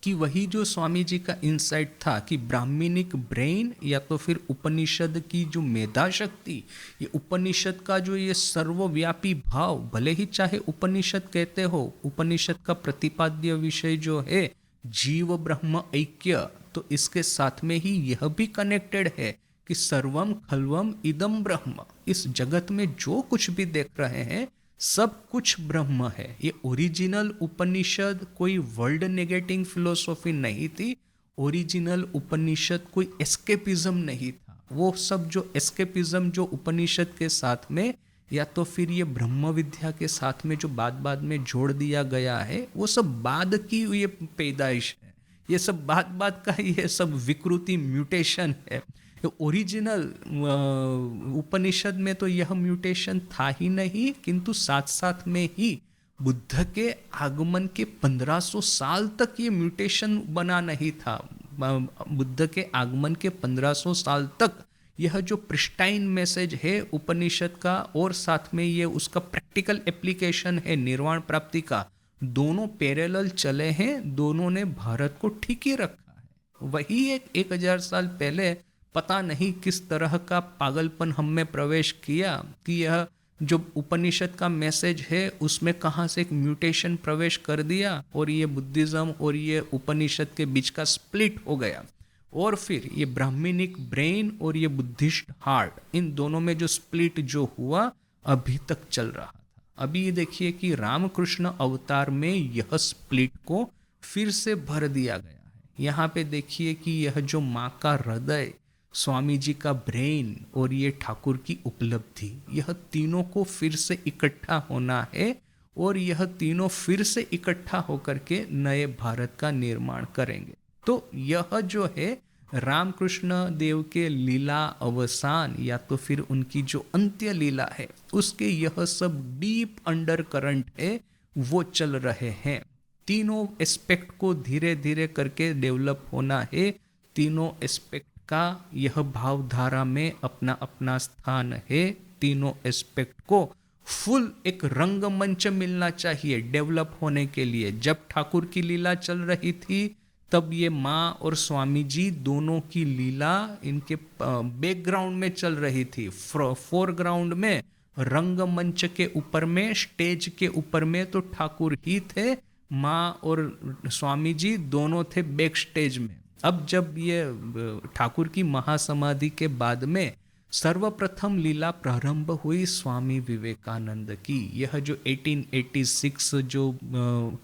कि वही जो स्वामी जी का इंसाइट था कि ब्राह्मणिक ब्रेन या तो फिर उपनिषद की जो मेधा शक्ति, ये उपनिषद का जो ये सर्वव्यापी भाव, भले ही चाहे उपनिषद कहते हो, उपनिषद का प्रतिपाद्य विषय जो है जीव ब्रह्म ऐक्य, तो इसके साथ में ही यह भी कनेक्टेड है कि सर्वम खल्वम इदम ब्रह्म, इस जगत में जो कुछ भी देख रहे हैं सब कुछ ब्रह्म है। ये ओरिजिनल उपनिषद कोई वर्ल्ड नेगेटिंग फिलोसॉफी नहीं थी। ओरिजिनल उपनिषद कोई एस्केपिज्म नहीं था। वो सब जो एस्केपिज्म जो उपनिषद के साथ में या तो फिर ये ब्रह्म विद्या के साथ में जो बाद में जोड़ दिया गया है, वो सब बाद की ये पैदाइश है। ये सब बाद का ये सब विकृति म्यूटेशन है। ओरिजिनल उपनिषद में तो यह म्यूटेशन था ही नहीं, किंतु साथ साथ में ही बुद्ध के आगमन के 1500 साल तक ये म्यूटेशन बना नहीं था। बुद्ध के आगमन के 1500 साल तक यह जो प्रिस्टाइन मैसेज है उपनिषद का और साथ में ये उसका प्रैक्टिकल एप्लीकेशन है निर्वाण प्राप्ति का, दोनों पैरेलल चले हैं, दोनों ने भारत को ठीक ही रखा है। वही 1000 साल पहले पता नहीं किस तरह का पागलपन हम में प्रवेश किया कि यह जो उपनिषद का मैसेज है उसमें कहाँ से एक म्यूटेशन प्रवेश कर दिया और ये बुद्धिज्म और ये उपनिषद के बीच का स्प्लिट हो गया। और फिर ये ब्राह्मणिक ब्रेन और ये बुद्धिस्ट हार्ट, इन दोनों में जो स्प्लिट जो हुआ अभी तक चल रहा था। अभी ये देखिए कि रामकृष्ण अवतार में यह स्प्लिट को फिर से भर दिया गया है। यहाँ पे देखिए कि यह जो माँ का हृदय, स्वामी जी का ब्रेन और ये ठाकुर की उपलब्धि, यह तीनों को फिर से इकट्ठा होना है और यह तीनों फिर से इकट्ठा होकर के नए भारत का निर्माण करेंगे। तो यह जो है रामकृष्ण देव के लीला अवसान या तो फिर उनकी जो अंत्य लीला है उसके यह सब डीप अंडर करंट है वो चल रहे हैं। तीनों एस्पेक्ट को धीरे धीरे करके डेवलप होना है। तीनों एस्पेक्ट का यह भावधारा में अपना अपना स्थान है। तीनों एस्पेक्ट को फुल एक रंगमंच मिलना चाहिए डेवलप होने के लिए। जब ठाकुर की लीला चल रही थी तब ये माँ और स्वामी जी दोनों की लीला इनके बैकग्राउंड में चल रही थी। फोरग्राउंड में रंगमंच के ऊपर में, स्टेज के ऊपर में तो ठाकुर ही थे, माँ और स्वामी जी दोनों थे बैक स्टेज में। अब जब ये ठाकुर की महासमाधि के बाद में सर्वप्रथम लीला प्रारंभ हुई स्वामी विवेकानंद की। यह जो 1886 जो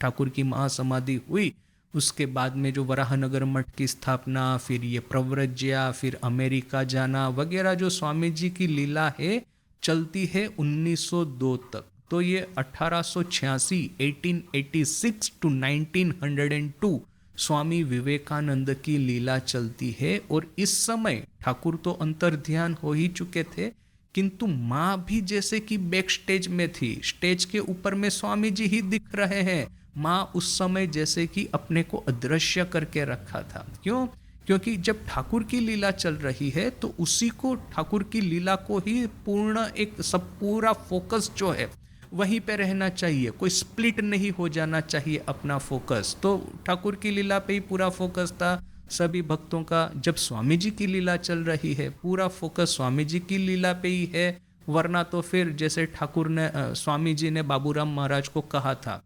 ठाकुर की महासमाधि हुई उसके बाद में जो वराहनगर मठ की स्थापना, फिर ये प्रव्रज्या, फिर अमेरिका जाना वगैरह जो स्वामी जी की लीला है चलती है 1902 तक। तो ये 1886 1886 टू 1902 स्वामी विवेकानंद की लीला चलती है। और इस समय ठाकुर तो अंतर्ध्यान हो ही चुके थे, किंतु माँ भी जैसे कि बैक स्टेज में थी। स्टेज के ऊपर में स्वामी जी ही दिख रहे हैं, माँ उस समय जैसे कि अपने को अदृश्य करके रखा था। क्यों? क्योंकि जब ठाकुर की लीला चल रही है तो उसी को, ठाकुर की लीला को ही पूर्ण एक सब पूरा फोकस जो है वहीं पे रहना चाहिए। कोई स्प्लिट नहीं हो जाना चाहिए अपना फोकस। तो ठाकुर की लीला पे ही पूरा फोकस था सभी भक्तों का। जब स्वामी जी की लीला चल रही है पूरा फोकस स्वामी जी की लीला पे ही है। वरना तो फिर जैसे ठाकुर ने, स्वामी जी ने बाबूराम महाराज को कहा था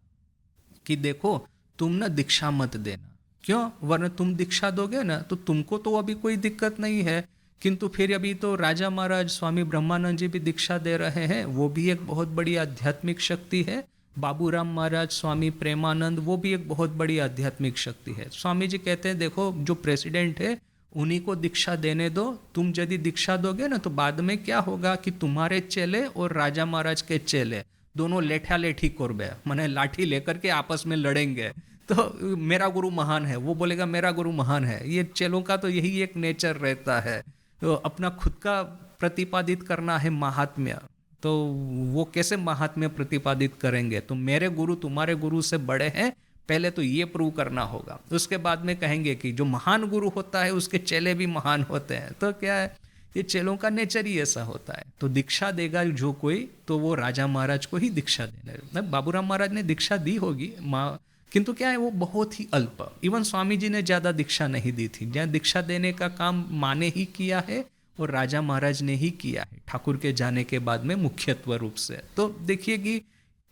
कि देखो तुम ना दीक्षा मत देना, क्यों? वरना तुम दीक्षा दोगे ना तो तुमको तो अभी कोई दिक्कत नहीं है, किंतु फिर अभी तो राजा महाराज स्वामी ब्रह्मानंद जी भी दीक्षा दे रहे हैं, वो भी एक बहुत बड़ी आध्यात्मिक शक्ति है। बाबूराम महाराज स्वामी प्रेमानंद वो भी एक बहुत बड़ी आध्यात्मिक शक्ति है। स्वामी जी कहते हैं देखो जो प्रेसिडेंट है उन्हीं को दीक्षा देने दो। तुम यदि दीक्षा दोगे ना तो बाद में क्या होगा कि तुम्हारे चेले और राजा महाराज के चेले दोनों लेठा लेठी कोरबे, माने लाठी लेकर के आपस में लड़ेंगे। तो मेरा गुरु महान है, वो बोलेगा मेरा गुरु महान है। ये चेलों का तो यही एक नेचर रहता है, तो अपना खुद का प्रतिपादित करना है महात्म्य। तो वो कैसे महात्म्य प्रतिपादित करेंगे? तो मेरे गुरु तुम्हारे गुरु से बड़े हैं, पहले तो ये प्रूव करना होगा। उसके बाद में कहेंगे कि जो महान गुरु होता है उसके चेले भी महान होते हैं। तो क्या है, ये चेलों का नेचर ही ऐसा होता है। तो दीक्षा देगा जो कोई तो वो राजा महाराज को ही दीक्षा देने। बाबूराम महाराज ने दीक्षा दी होगी माँ, किंतु क्या है वो बहुत ही अल्प। इवन स्वामी जी ने ज़्यादा दीक्षा नहीं दी थी। जहाँ दीक्षा देने का काम माँ ने ही किया है और राजा महाराज ने ही किया है ठाकुर के जाने के बाद में मुख्यत्व रूप से। तो देखिए कि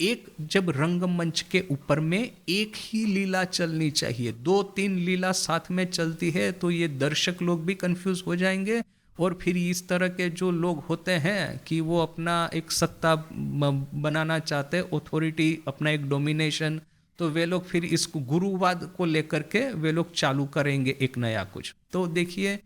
एक जब रंगमंच के ऊपर में एक ही लीला चलनी चाहिए, 2-3 लीला साथ में चलती है तो ये दर्शक लोग भी कंफ्यूज हो जाएंगे और फिर इस तरह के जो लोग होते हैं कि वो अपना एक सत्ता बनाना चाहते, अथॉरिटी, अपना एक डोमिनेशन, तो वे लोग फिर इस गुरुवाद को लेकर के वे लोग चालू करेंगे एक नया कुछ। तो देखिए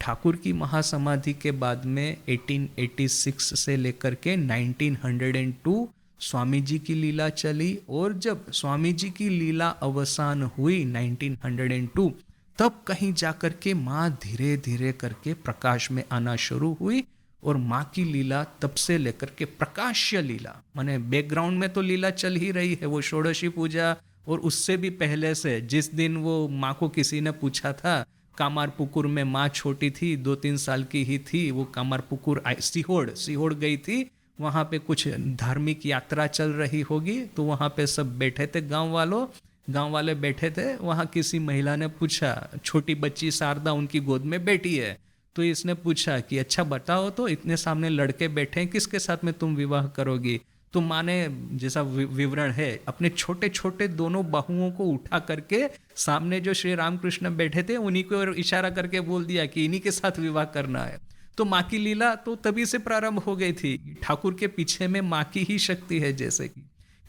ठाकुर की महासमाधि के बाद में 1886 से लेकर के 1902 स्वामी जी की लीला चली, और जब स्वामी जी की लीला अवसान हुई 1902, तब कहीं जाकर के माँ धीरे धीरे करके प्रकाश में आना शुरू हुई। और माँ की लीला तब से लेकर के प्रकाश्य लीला, माने बैकग्राउंड में तो लीला चल ही रही है, वो षोडशी पूजा, और उससे भी पहले से जिस दिन वो माँ को किसी ने पूछा था, कामारपुकुर में माँ छोटी थी, 2-3 साल की ही थी, वो कामारपुकुर सिहोड़ गई थी, वहाँ पे कुछ धार्मिक यात्रा चल रही होगी, तो वहाँ पे सब बैठे थे, गांव वाले बैठे थे, वहाँ किसी महिला ने पूछा, छोटी बच्ची शारदा उनकी गोद में बैठी है, तो इसने पूछा कि अच्छा बताओ तो, इतने सामने लड़के बैठे हैं, किसके साथ में तुम विवाह करोगी? तो माँ ने जैसा विवरण है, अपने छोटे छोटे दोनों बाहुओं को उठा करके सामने जो श्री रामकृष्ण बैठे थे उन्हीं को इशारा करके बोल दिया कि इन्हीं के साथ विवाह करना है। तो माँ की लीला तो तभी से प्रारंभ हो गई थी, ठाकुर के पीछे में माँ की ही शक्ति है जैसे कि।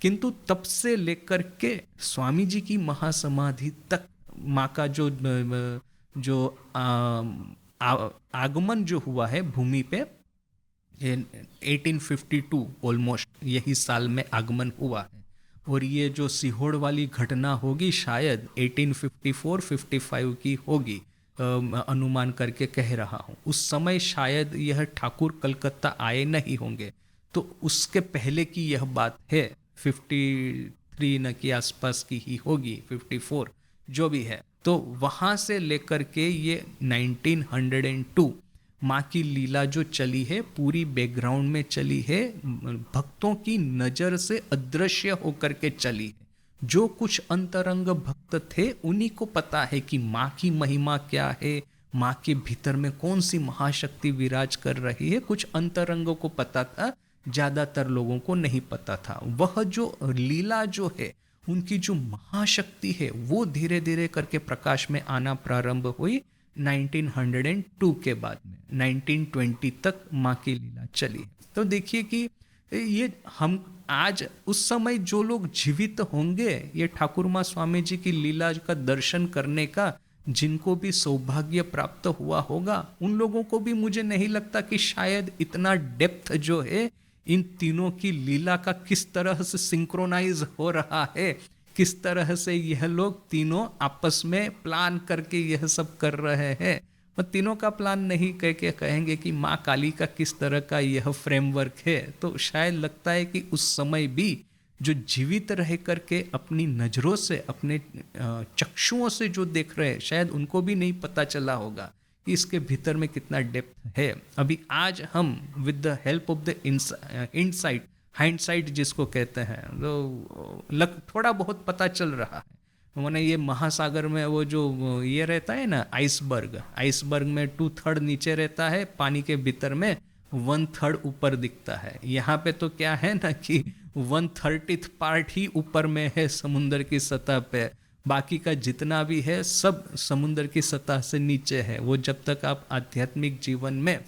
किंतु तब से लेकर के स्वामी जी की महासमाधि तक माँ का जो आगमन जो हुआ है भूमि पे, 1852 ऑलमोस्ट यही साल में आगमन हुआ है। और ये जो सीहोड़ वाली घटना होगी शायद 1854-55 की होगी, अनुमान करके कह रहा हूँ। उस समय शायद यह ठाकुर कलकत्ता आए नहीं होंगे, तो उसके पहले की यह बात है, 53 न के आसपास की ही होगी, 54 जो भी है। तो वहाँ से लेकर के ये 1902 माँ की लीला जो चली है, पूरी बैकग्राउंड में चली है, भक्तों की नज़र से अदृश्य होकर के चली है। जो कुछ अंतरंग भक्त थे उन्हीं को पता है कि माँ की महिमा क्या है, माँ के भीतर में कौन सी महाशक्ति विराज कर रही है। कुछ अंतरंगों को पता था, ज़्यादातर लोगों को नहीं पता था। वह जो लीला जो है, उनकी जो महाशक्ति है, वो धीरे धीरे करके प्रकाश में आना प्रारंभ हुई 1902 के बाद में। 1920 तक माँ की लीला चली। तो देखिए कि ये हम आज उस समय जो लोग जीवित होंगे, ये ठाकुर माँ स्वामी जी की लीला का दर्शन करने का जिनको भी सौभाग्य प्राप्त हुआ होगा, उन लोगों को भी मुझे नहीं लगता कि शायद इतना डेप्थ जो है इन तीनों की लीला का किस तरह से सिंक्रोनाइज हो रहा है, किस तरह से यह लोग तीनों आपस में प्लान करके यह सब कर रहे हैं। मैं तीनों का प्लान नहीं कह के कहेंगे कि माँ काली का किस तरह का यह फ्रेमवर्क है। तो शायद लगता है कि उस समय भी जो जीवित रह करके अपनी नज़रों से, अपने चक्षुओं से जो देख रहे हैं, शायद उनको भी नहीं पता चला होगा कि इसके भीतर में कितना डेप्थ है। अभी आज हम with the help of the insight, hindsight जिसको कहते हैं, तो थोड़ा बहुत पता चल रहा है। मैंने ये महासागर में वो जो ये रहता है ना, आइसबर्ग में 2/3 नीचे रहता है पानी के भीतर में, 1/3 ऊपर दिखता है। यहाँ पे तो क्या है ना कि 1/30 पार्ट ही ऊपर में है समुद्र की सतह पे, बाकी का जितना भी है सब समुद्र की सतह से नीचे है। वो जब तक आप आध्यात्मिक जीवन में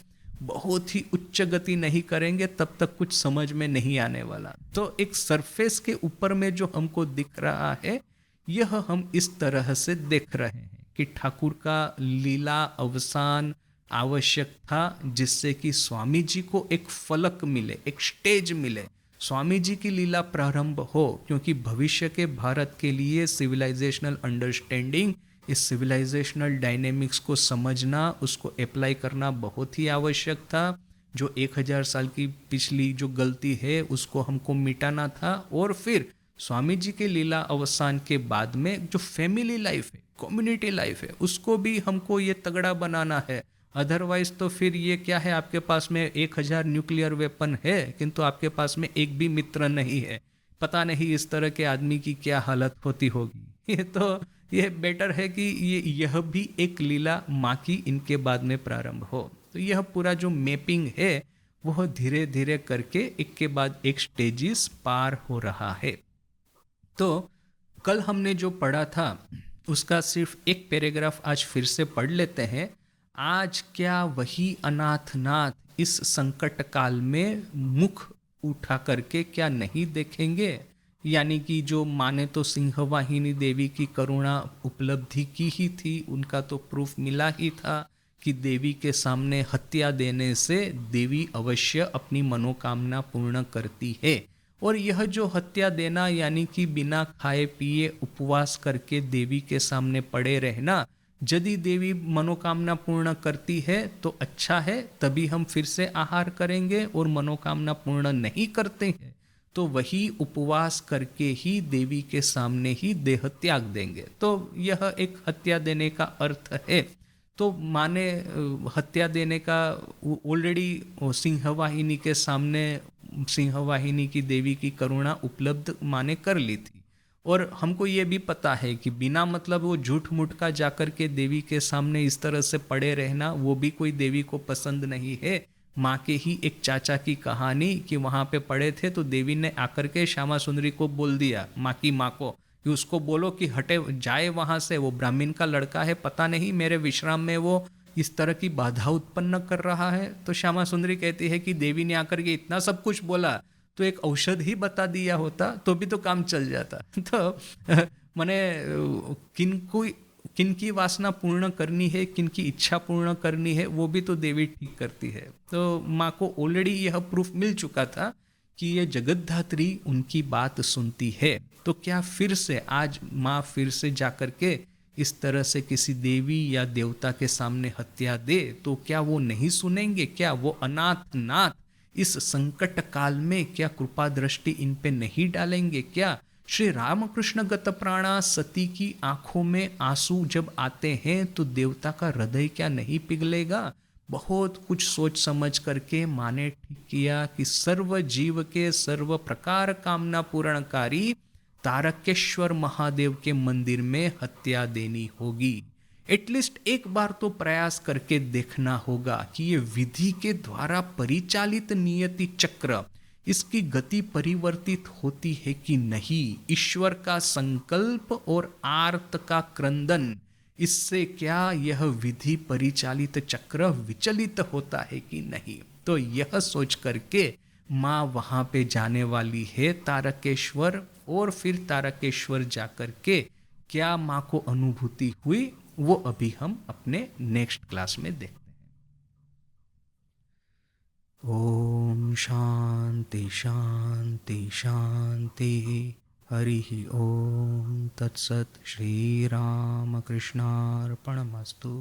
बहुत ही उच्च गति नहीं करेंगे तब तक कुछ समझ में नहीं आने वाला। तो एक सरफेस के ऊपर में जो हमको दिख रहा है, यह हम इस तरह से देख रहे हैं कि ठाकुर का लीला अवसान आवश्यक था, जिससे कि स्वामी जी को एक फलक मिले, एक स्टेज मिले, स्वामी जी की लीला प्रारंभ हो। क्योंकि भविष्य के भारत के लिए सिविलाइजेशनल अंडरस्टैंडिंग, इस सिविलाइजेशनल डायनेमिक्स को समझना, उसको अप्लाई करना बहुत ही आवश्यक था। जो 1000 साल की पिछली जो गलती है उसको हमको मिटाना था, और फिर स्वामी जी के लीला अवसान के बाद में जो फैमिली लाइफ है, कम्युनिटी लाइफ है, उसको भी हमको ये तगड़ा बनाना है। अदरवाइज तो फिर ये क्या है, आपके पास में 1000 न्यूक्लियर वेपन है किंतु आपके पास में एक भी मित्र नहीं है। पता नहीं इस तरह के आदमी की क्या हालत होती होगी। तो ये बेटर है कि यह भी एक लीला माँ की इनके बाद में प्रारंभ हो। तो यह पूरा जो मैपिंग है वह धीरे धीरे करके एक के बाद एक स्टेजेस पार हो रहा है। तो कल हमने जो पढ़ा था उसका सिर्फ एक पैराग्राफ आज फिर से पढ़ लेते हैं। आज क्या वही अनाथनाथ इस संकट काल में मुख उठा करके क्या नहीं देखेंगे? यानी कि जो माने तो सिंहवाहिनी देवी की करुणा उपलब्धि की ही थी, उनका तो प्रूफ मिला ही था कि देवी के सामने हत्या देने से देवी अवश्य अपनी मनोकामना पूर्ण करती है। और यह जो हत्या देना यानी कि बिना खाए पिए उपवास करके देवी के सामने पड़े रहना, यदि देवी मनोकामना पूर्ण करती है तो अच्छा है, तभी हम फिर से आहार करेंगे, और मनोकामना पूर्ण नहीं करते हैं तो वही उपवास करके ही देवी के सामने ही देह त्याग देंगे। तो यह एक हत्या देने का अर्थ है। तो माने हत्या देने का ऑलरेडी सिंहवाहिनी के सामने सिंहवाहिनी की देवी की करुणा उपलब्ध माने कर ली थी। और हमको ये भी पता है कि बिना मतलब वो झूठ मूठ का जाकर के देवी के सामने इस तरह से पड़े रहना वो भी कोई देवी को पसंद नहीं है। माँ के ही एक चाचा की कहानी कि वहाँ पे पड़े थे तो देवी ने आकर के श्यामा सुंदरी को बोल दिया, माँ की माँ को, कि उसको बोलो कि हटे जाए वहाँ से, वो ब्राह्मण का लड़का है, पता नहीं मेरे विश्राम में वो इस तरह की बाधा उत्पन्न कर रहा है। तो श्यामा सुंदरी कहती है कि देवी ने आकर के इतना सब कुछ बोला तो एक औषध ही बता दिया होता तो भी तो काम चल जाता। तो मैंने किन की वासना पूर्ण करनी है, किन की इच्छा पूर्ण करनी है, वो भी तो देवी ठीक करती है। तो माँ को ऑलरेडी यह प्रूफ मिल चुका था कि ये जगतधात्री उनकी बात सुनती है। तो क्या फिर से आज माँ फिर से जाकर के इस तरह से किसी देवी या देवता के सामने हत्या दे तो क्या वो नहीं सुनेंगे? क्या वो अनाथ नाथ इस संकट काल में क्या कृपा दृष्टि इन पे नहीं डालेंगे? क्या श्री रामकृष्ण गत प्राणा सती की आंखों में आंसू जब आते हैं तो देवता का हृदय क्या नहीं पिघलेगा? बहुत कुछ सोच समझ करके माँ ने ठीक किया कि सर्व जीव के सर्व प्रकार कामना पूरणकारी तारकेश्वर महादेव के मंदिर में हत्या देनी होगी। एटलीस्ट एक बार तो प्रयास करके देखना होगा कि ये विधि के द्वारा परिचालित नियति चक्र, इसकी गति परिवर्तित होती है कि नहीं? ईश्वर का संकल्प और आर्त का क्रंदन, इससे क्या यह विधि परिचालित चक्र विचलित होता है कि नहीं? तो यह सोच करके माँ वहाँ पे जाने वाली है तारकेश्वर, और फिर तारकेश्वर जाकर के क्या माँ को अनुभूति हुई वो अभी हम अपने नेक्स्ट क्लास में देखते हैं। ओम शांति शांति शांति। हरि ओम तत्सत। श्री राम कृष्णार्पणमस्तु।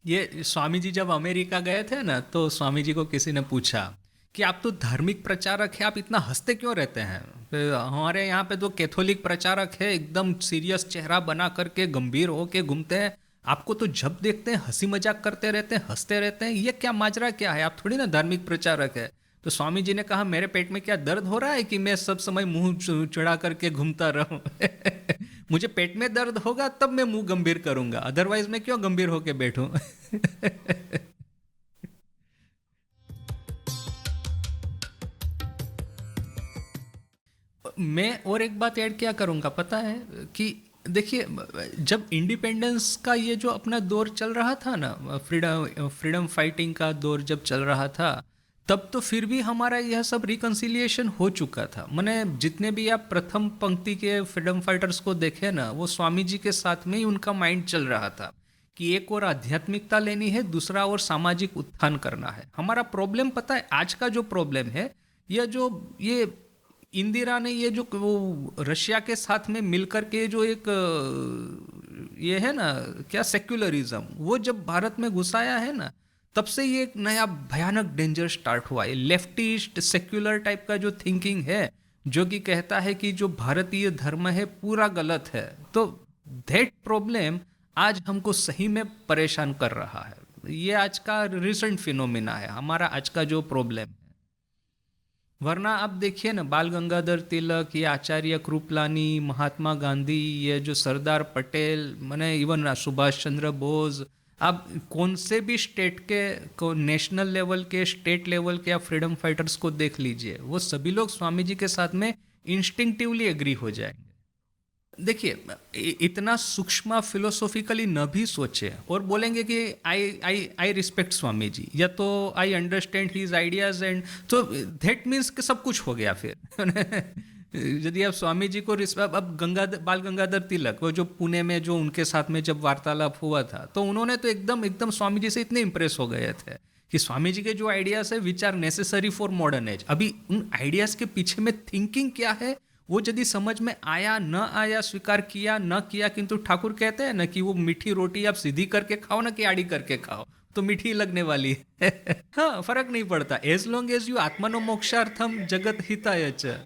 ये स्वामी जी जब अमेरिका गए थे ना, तो स्वामी जी को किसी ने पूछा कि आप तो धार्मिक प्रचारक हैं, आप इतना हंसते क्यों रहते हैं? हमारे यहाँ पे तो कैथोलिक प्रचारक है, एकदम सीरियस चेहरा बना करके गंभीर होके घूमते हैं, आपको तो जब देखते हैं हंसी मजाक करते रहते हैं, हंसते रहते हैं, ये क्या माजरा क्या है? आप थोड़ी ना धार्मिक प्रचारक है। तो स्वामी जी ने कहा, मेरे पेट में क्या दर्द हो रहा है कि मैं सब समय मुंह चढ़ा करके घूमता रहूं? मुझे पेट में दर्द होगा तब मैं मुंह गंभीर करूंगा, अदरवाइज मैं क्यों गंभीर होके बैठूं? मैं और एक बात ऐड क्या करूंगा पता है कि देखिए, जब इंडिपेंडेंस का ये जो अपना दौर चल रहा था ना, फ्रीडम फाइटिंग का दौर जब चल रहा था, तब तो फिर भी हमारा यह सब रिकन्सिलिएशन हो चुका था। मैंने जितने भी आप प्रथम पंक्ति के फ्रीडम फाइटर्स को देखे ना, वो स्वामी जी के साथ में ही उनका माइंड चल रहा था कि एक और आध्यात्मिकता लेनी है, दूसरा और सामाजिक उत्थान करना है। हमारा प्रॉब्लम पता है, आज का जो प्रॉब्लम है, ये इंदिरा ने ये जो वो रशिया के साथ में मिलकर के जो एक ये है ना क्या सेक्युलरिज्म, वो जब भारत में घुसाया है ना, तब से ये एक नया भयानक डेंजर स्टार्ट हुआ है। लेफ्टिस्ट सेक्युलर टाइप का जो थिंकिंग है, जो कि कहता है कि जो भारतीय धर्म है पूरा गलत है। तो दैट प्रॉब्लम आज हमको सही में परेशान कर रहा है। ये आज का रिसेंट फिनोमिना है, हमारा आज का जो प्रॉब्लम है। वरना आप देखिए ना, बाल गंगाधर तिलक, ये आचार्य कृपलानी, महात्मा गांधी, ये जो सरदार पटेल, मैंने इवन सुभाष चंद्र बोस, आप कौन से भी स्टेट के नेशनल लेवल के, स्टेट लेवल के आप फ्रीडम फाइटर्स को देख लीजिए, वो सभी लोग स्वामी जी के साथ में इंस्टिंक्टिवली एग्री हो जाएंगे। देखिए, इतना सूक्ष्म फिलोसॉफिकली न भी सोचे और बोलेंगे कि आई आई आई रिस्पेक्ट स्वामी जी, या तो I understand his ideas and, तो दैट मीन्स कि सब कुछ हो गया फिर। यदि आप स्वामी जी को रिस्पेक्ट, अब गंगाधर, बाल गंगाधर तिलक, वो जो पुणे में जो उनके साथ में जब वार्तालाप हुआ था, तो उन्होंने तो एकदम एकदम स्वामी जी से इतने इंप्रेस हो गए थे कि स्वामी जी के जो आइडियाज है which are necessary for modern age, अभी उन आइडियाज के पीछे में थिंकिंग क्या है वो यदि समझ में आया न आया, स्वीकार किया न किया, किंतु ठाकुर कहते हैं ना कि वो मीठी रोटी आप सीधी करके खाओ ना कि आड़ी करके खाओ तो मीठी लगने वाली है। हाँ, फर्क नहीं पड़ता, एज लॉन्ग एज यू आत्मनो मोक्षार्थम जगत हिताय च।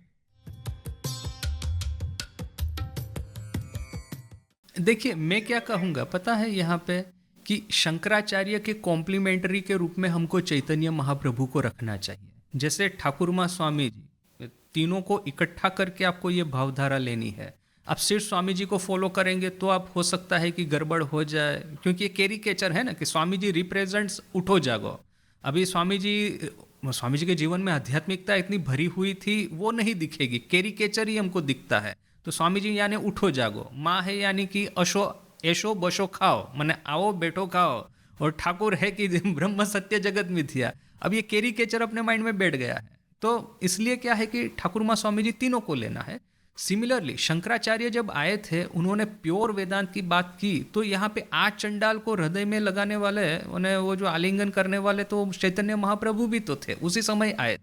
देखिए, मैं क्या कहूँगा पता है यहाँ पे, कि शंकराचार्य के कॉम्प्लीमेंट्री के रूप में हमको चैतन्य महाप्रभु को रखना चाहिए। जैसे ठाकुरमा स्वामी जी, तीनों को इकट्ठा करके आपको ये भावधारा लेनी है। आप सिर्फ स्वामी जी को फॉलो करेंगे तो आप हो सकता है कि गड़बड़ हो जाए, क्योंकि ये कैरिकेचर है ना कि स्वामी जी रिप्रेजेंट्स उठो जागो। अभी स्वामी जी के जीवन में आध्यात्मिकता इतनी भरी हुई थी वो नहीं दिखेगी, कैरिकेचर ही हमको दिखता है। तो स्वामी जी यानी उठो जागो, माँ है यानी कि अशो ऐशो बशो खाओ, माने आओ बैठो खाओ, और ठाकुर है कि ब्रह्म सत्य जगत मिथ्या। अब ये कैरिकेचर अपने माइंड में बैठ गया है, तो इसलिए क्या है कि ठाकुर माँ स्वामी जी तीनों को लेना है। सिमिलरली शंकराचार्य जब आए थे, उन्होंने प्योर वेदांत की बात की, तो यहाँ पे आज चंडाल को हृदय में लगाने वाले, उन्हें वो जो आलिंगन करने वाले, तो चैतन्य महाप्रभु भी तो थे, उसी समय आए थे।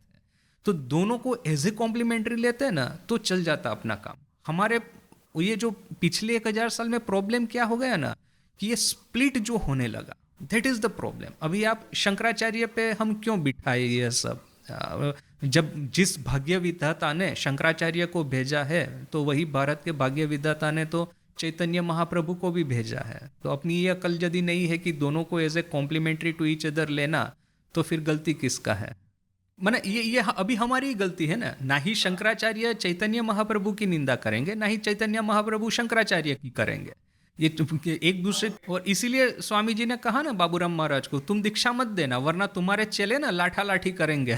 तो दोनों को एज ए कॉम्प्लीमेंट्री लेते हैं ना तो चल जाता अपना काम। हमारे ये जो पिछले 1000 साल में प्रॉब्लम क्या हो गया ना, कि ये स्प्लिट जो होने लगा, दैट इज द प्रॉब्लम। अभी आप शंकराचार्य पे हम क्यों बिठाए ये सब, जब जिस भाग्य विधाता ने शंकराचार्य को भेजा है, तो वही भारत के भाग्य विधाता ने तो चैतन्य महाप्रभु को भी भेजा है। तो अपनी ये अकल यदि नहीं है कि दोनों को as a complementary to each other लेना, तो फिर गलती किसका है? माने ये अभी हमारी गलती है ना ही शंकराचार्य चैतन्य महाप्रभु की निंदा करेंगे, ना ही चैतन्य महाप्रभु शंकराचार्य की करेंगे, ये एक दूसरे। और इसीलिए स्वामी जी ने कहा ना बाबूराम महाराज को, तुम दीक्षा मत देना वरना तुम्हारे चेले ना लाठा लाठी करेंगे।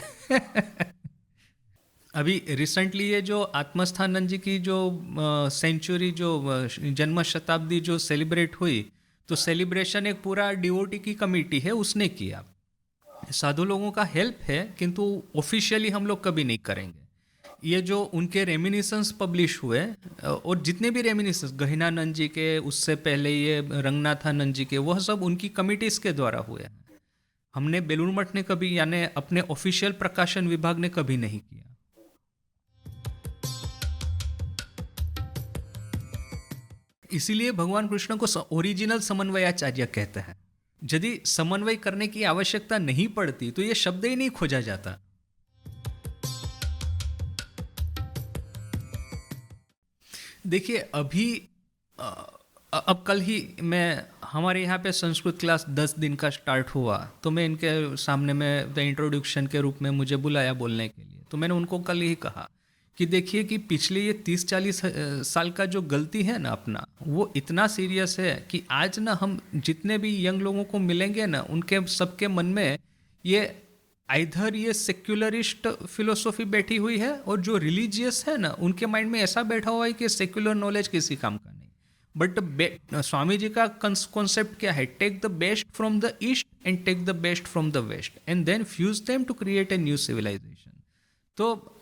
अभी रिसेंटली ये जो आत्मस्थानंद जी की जो सेंचुरी, जो जन्म शताब्दी जो सेलिब्रेट हुई, तो सेलिब्रेशन एक पूरा डिवोटी की कमेटी है उसने किया, साधु लोगों का हेल्प है, किंतु ऑफिशियली हम लोग कभी नहीं करेंगे। ये जो उनके रेमिनिसेंस पब्लिश हुए, और जितने भी रेमिनिसेंस गहिनानंद जी के, उससे पहले ये रंगनाथानंद जी के, वह सब उनकी कमिटीज के द्वारा हुए हैं। हमने बेलूर मठ ने कभी, यानी अपने ऑफिशियल प्रकाशन विभाग ने कभी नहीं किया। इसीलिए भगवान कृष्ण को ओरिजिनल समन्वयाचार्य कहते हैं। यदि समन्वय करने की आवश्यकता नहीं पड़ती तो ये शब्द ही नहीं खोजा जाता। देखिए, अभी अब कल ही मैं, हमारे यहाँ पे संस्कृत क्लास 10 दिन का स्टार्ट हुआ, तो मैं इनके सामने में द इंट्रोडक्शन के रूप में मुझे बुलाया बोलने के लिए। तो मैंने उनको कल ही कहा कि देखिए कि पिछले ये 30-40 साल का जो गलती है ना अपना, वो इतना सीरियस है कि आज ना हम जितने भी यंग लोगों को मिलेंगे ना, उनके सबके मन में ये आइधर ये सेक्युलरिस्ट फिलोसॉफी बैठी हुई है, और जो रिलीजियस है ना उनके माइंड में ऐसा बैठा हुआ है कि सेक्युलर नॉलेज किसी काम का नहीं। बट स्वामी जी का कॉन्सेप्ट क्या है? Take the best from the east and take the best from the west and then fuse them to create a new civilisation. तो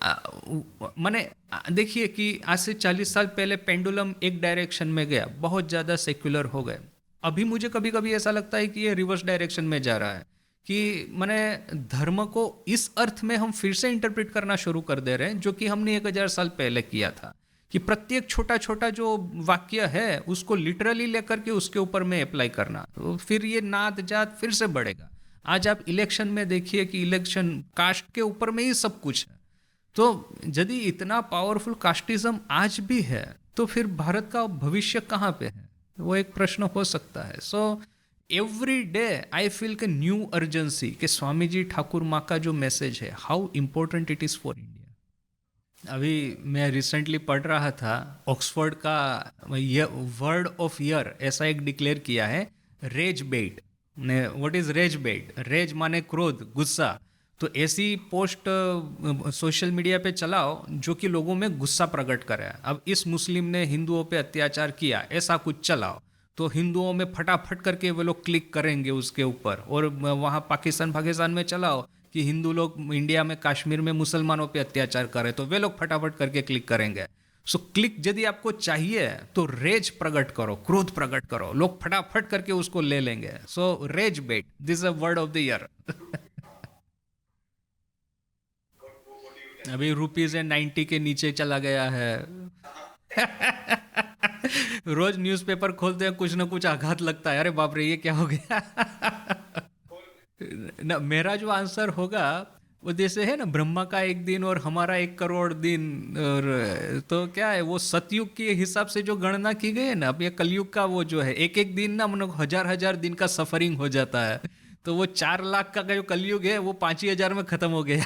मैंने देखिए कि आज से 40 साल पहले पेंडुलम एक डायरेक्शन में गया, बहुत ज़्यादा सेक्युलर हो गए। अभी मुझे कभी कभी ऐसा लगता है कि ये रिवर्स डायरेक्शन में जा रहा है, कि मैंने धर्म को इस अर्थ में हम फिर से इंटरप्रेट करना शुरू कर दे रहे हैं जो कि हमने 1000 साल पहले किया था, कि प्रत्येक छोटा छोटा जो वाक्य है उसको लिटरली लेकर के उसके ऊपर में अप्लाई करना, तो फिर ये नात जात फिर से बढ़ेगा। आज आप इलेक्शन में देखिए कि इलेक्शन कास्ट के ऊपर में ही सब कुछ है। तो यदि इतना पावरफुल कास्टिज्म आज भी है तो फिर भारत का भविष्य कहाँ पे है, वो एक प्रश्न हो सकता है। So every day I feel के न्यू अर्जेंसी कि स्वामी जी ठाकुर माँ का जो मैसेज है, how important it is for India. अभी मैं रिसेंटली पढ़ रहा था, ऑक्सफोर्ड का वर्ड ऑफ ईयर ऐसा एक डिक्लेयर किया है, rage bait. What is rage bait? Rage माने क्रोध, गुस्सा। तो ऐसी पोस्ट सोशल मीडिया पे चलाओ जो कि लोगों में गुस्सा प्रकट करे। अब इस मुस्लिम ने हिंदुओं पे अत्याचार किया, ऐसा कुछ चलाओ तो हिंदुओं में फटाफट करके वो लोग क्लिक करेंगे उसके ऊपर। और वहाँ पाकिस्तान में चलाओ कि हिंदू लोग इंडिया में कश्मीर में मुसलमानों पे अत्याचार करे तो वे लोग फटाफट करके क्लिक करेंगे। सो क्लिक यदि आपको चाहिए तो रेज प्रकट करो, क्रोध प्रकट करो, लोग फटाफट करके उसको ले लेंगे। So rage bait, this a word of the year. अभी ₹90 के नीचे चला गया है। रोज न्यूज़पेपर खोलते हैं कुछ ना कुछ आघात लगता है, अरे बाप रे ये क्या हो गया। ना मेरा जो आंसर होगा वो जैसे है ना, ब्रह्मा का एक दिन और हमारा 1 करोड़ दिन। और तो क्या है, वो सतयुग के हिसाब से जो गणना की गई है ना, अब ये कलयुग का वो जो है एक एक दिन ना मतलब हजार दिन का सफरिंग हो जाता है। तो वो 4 लाख का जो कलयुग है वो 5 ही हजार में खत्म हो गया।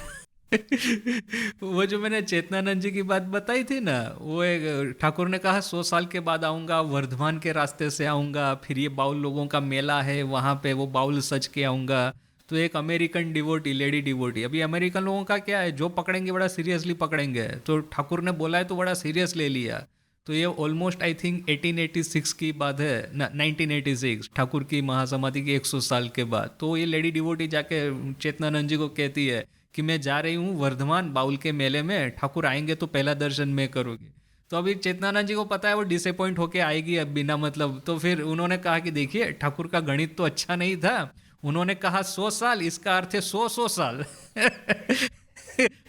वो जो मैंने चेतनानंद जी की बात बताई थी ना, वो एक ठाकुर ने कहा 100 साल के बाद आऊँगा, वर्धमान के रास्ते से आऊँगा, फिर ये बाउल लोगों का मेला है वहाँ पे वो बाउल सज के आऊँगा। तो एक अमेरिकन डिवोटी, लेडी डिवोटी, अभी अमेरिकन लोगों का क्या है, जो पकड़ेंगे बड़ा सीरियसली पकड़ेंगे, तो ठाकुर ने बोला है तो बड़ा सीरियस ले लिया। तो ये ऑलमोस्ट आई थिंक 1886 की बात है ना, 1986 ठाकुर की महासमाधि के 100 साल के बाद। तो ये लेडी डिवोटी जाके चेतनानंद जी को कहती है कि मैं जा रही हूँ वर्धमान बाउल के मेले में, ठाकुर आएंगे तो पहला दर्शन मैं करूँगी। तो अभी चेतनानंद जी को पता है वो डिसअपॉइंट होके आएगी अब बिना मतलब। तो फिर उन्होंने कहा कि देखिए ठाकुर का गणित तो अच्छा नहीं था, उन्होंने कहा 100 साल, इसका अर्थ है 100 साल।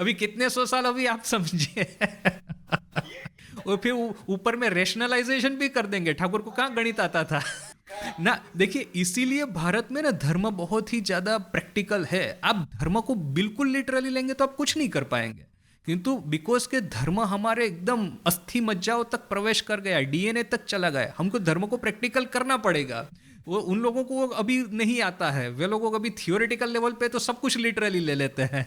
अभी कितने 100 साल अभी आप समझिए। और फिर ऊपर में रेशनलाइजेशन भी कर देंगे, ठाकुर को कहाँ गणित आता था। ना देखिए, इसीलिए भारत में ना धर्म बहुत ही ज्यादा प्रैक्टिकल है। आप धर्म को बिल्कुल लिटरली लेंगे तो आप कुछ नहीं कर पाएंगे, किंतु बिकॉज के धर्म हमारे एकदम अस्थि मज्जाओं तक प्रवेश कर गया, डीएनए तक चला गया, हमको धर्म को प्रैक्टिकल करना पड़ेगा। वो उन लोगों को अभी नहीं आता है, वे लोगों को अभी थियोरेटिकल लेवल पे तो सब कुछ लिटरली ले लेते हैं।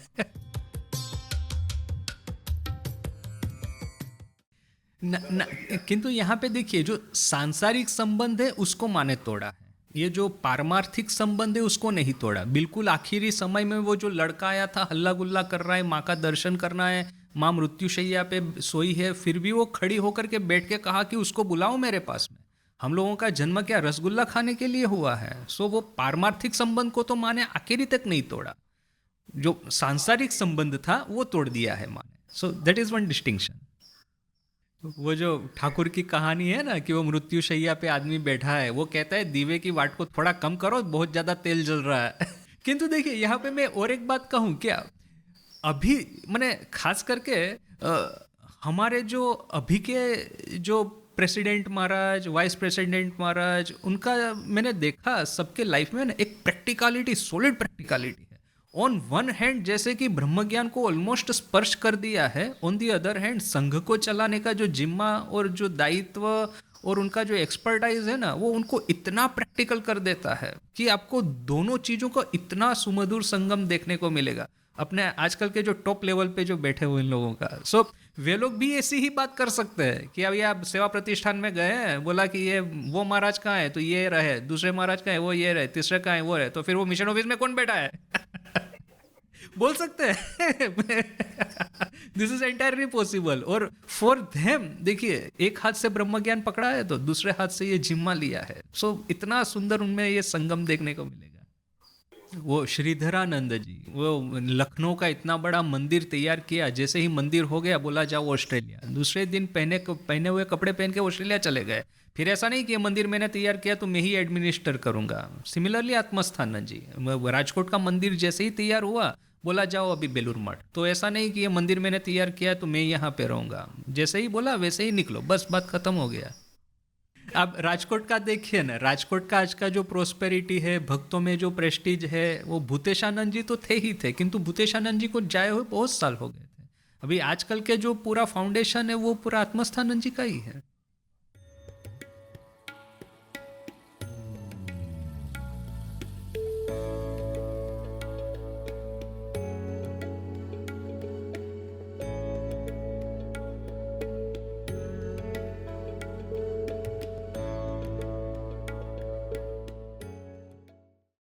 न, न, किंतु यहाँ पे देखिए जो सांसारिक संबंध है उसको माने तोड़ा है, ये जो पारमार्थिक संबंध है उसको नहीं तोड़ा। बिल्कुल आखिरी समय में वो जो लड़का आया था, हल्ला गुल्ला कर रहा है, माँ का दर्शन करना है, माँ मृत्युशैया पे सोई है, फिर भी वो खड़ी होकर के बैठ के कहा कि उसको बुलाओ मेरे पास में। हम लोगों का जन्म क्या रसगुल्ला खाने के लिए हुआ है? सो वो पारमार्थिक संबंध को तो माँ ने आखिरी तक नहीं तोड़ा, जो सांसारिक संबंध था वो तोड़ दिया है माँ ने। So that is one distinction. वो जो ठाकुर की कहानी है ना कि वो मृत्युशैया पे आदमी बैठा है, वो कहता है दीवे की वाट को थोड़ा कम करो, बहुत ज्यादा तेल जल रहा है। किंतु देखिए यहाँ पे मैं और एक बात कहूँ क्या, अभी मैंने खास करके हमारे जो अभी के जो प्रेसिडेंट महाराज, वाइस प्रेसिडेंट महाराज, उनका मैंने देखा सबके लाइफ में ना एक प्रैक्टिकलिटी, सॉलिड प्रैक्टिकलिटी है। ऑन वन हैंड जैसे कि ब्रह्म ज्ञान को ऑलमोस्ट स्पर्श कर दिया है, ऑन दी अदर हैंड संघ को चलाने का जो जिम्मा और जो दायित्व और उनका जो एक्सपर्टाइज है ना, वो उनको इतना प्रैक्टिकल कर देता है कि आपको दोनों चीज़ों का इतना सुमधुर संगम देखने को मिलेगा अपने आजकल के जो टॉप लेवल पे जो बैठे हुए इन लोगों का। सो वे लोग भी ऐसी ही बात कर सकते हैं कि अभी आप सेवा प्रतिष्ठान में गए हैं, बोला कि ये वो महाराज कहाँ है तो ये रहे, दूसरे महाराज कहाँ है वो ये रहे, तीसरे कहाँ है वो रहे, तो फिर वो मिशन ऑफिस में कौन बैठा है? बोल सकते हैं। This is entirely possible. और फॉर देम देखिए, एक हाथ से ब्रह्म ज्ञान पकड़ा है तो दूसरे हाथ से ये जिम्मा लिया है। सो इतना सुंदर उनमें ये संगम देखने को मिलेगा। वो श्रीधरानंद जी, वो लखनऊ का इतना बड़ा मंदिर तैयार किया, जैसे ही मंदिर हो गया बोला जाओ ऑस्ट्रेलिया, दूसरे दिन पहने हुए कपड़े पहन के ऑस्ट्रेलिया चले गए। फिर ऐसा नहीं कि ये मंदिर मैंने तैयार किया तो मैं ही एडमिनिस्टर करूंगा। सिमिलरली आत्मस्थानंद जी, राजकोट का मंदिर जैसे ही तैयार हुआ बोला जाओ अभी बेलूर मठ, तो ऐसा नहीं कि ये मंदिर मैंने तैयार किया तो मैं यहाँ पे रहूंगा, जैसे ही बोला वैसे ही निकलो, बस बात खत्म हो गया। अब राजकोट का देखिए ना, राजकोट का आज का जो प्रोस्पेरिटी है, भक्तों में जो प्रेस्टीज है, वो भूतेशानंद जी तो थे ही थे, किंतु भूतेशानंद जी को जाए हुए बहुत साल हो गए थे। अभी आजकल के जो पूरा फाउंडेशन है वो पूरा आत्मस्थानंद जी का ही है।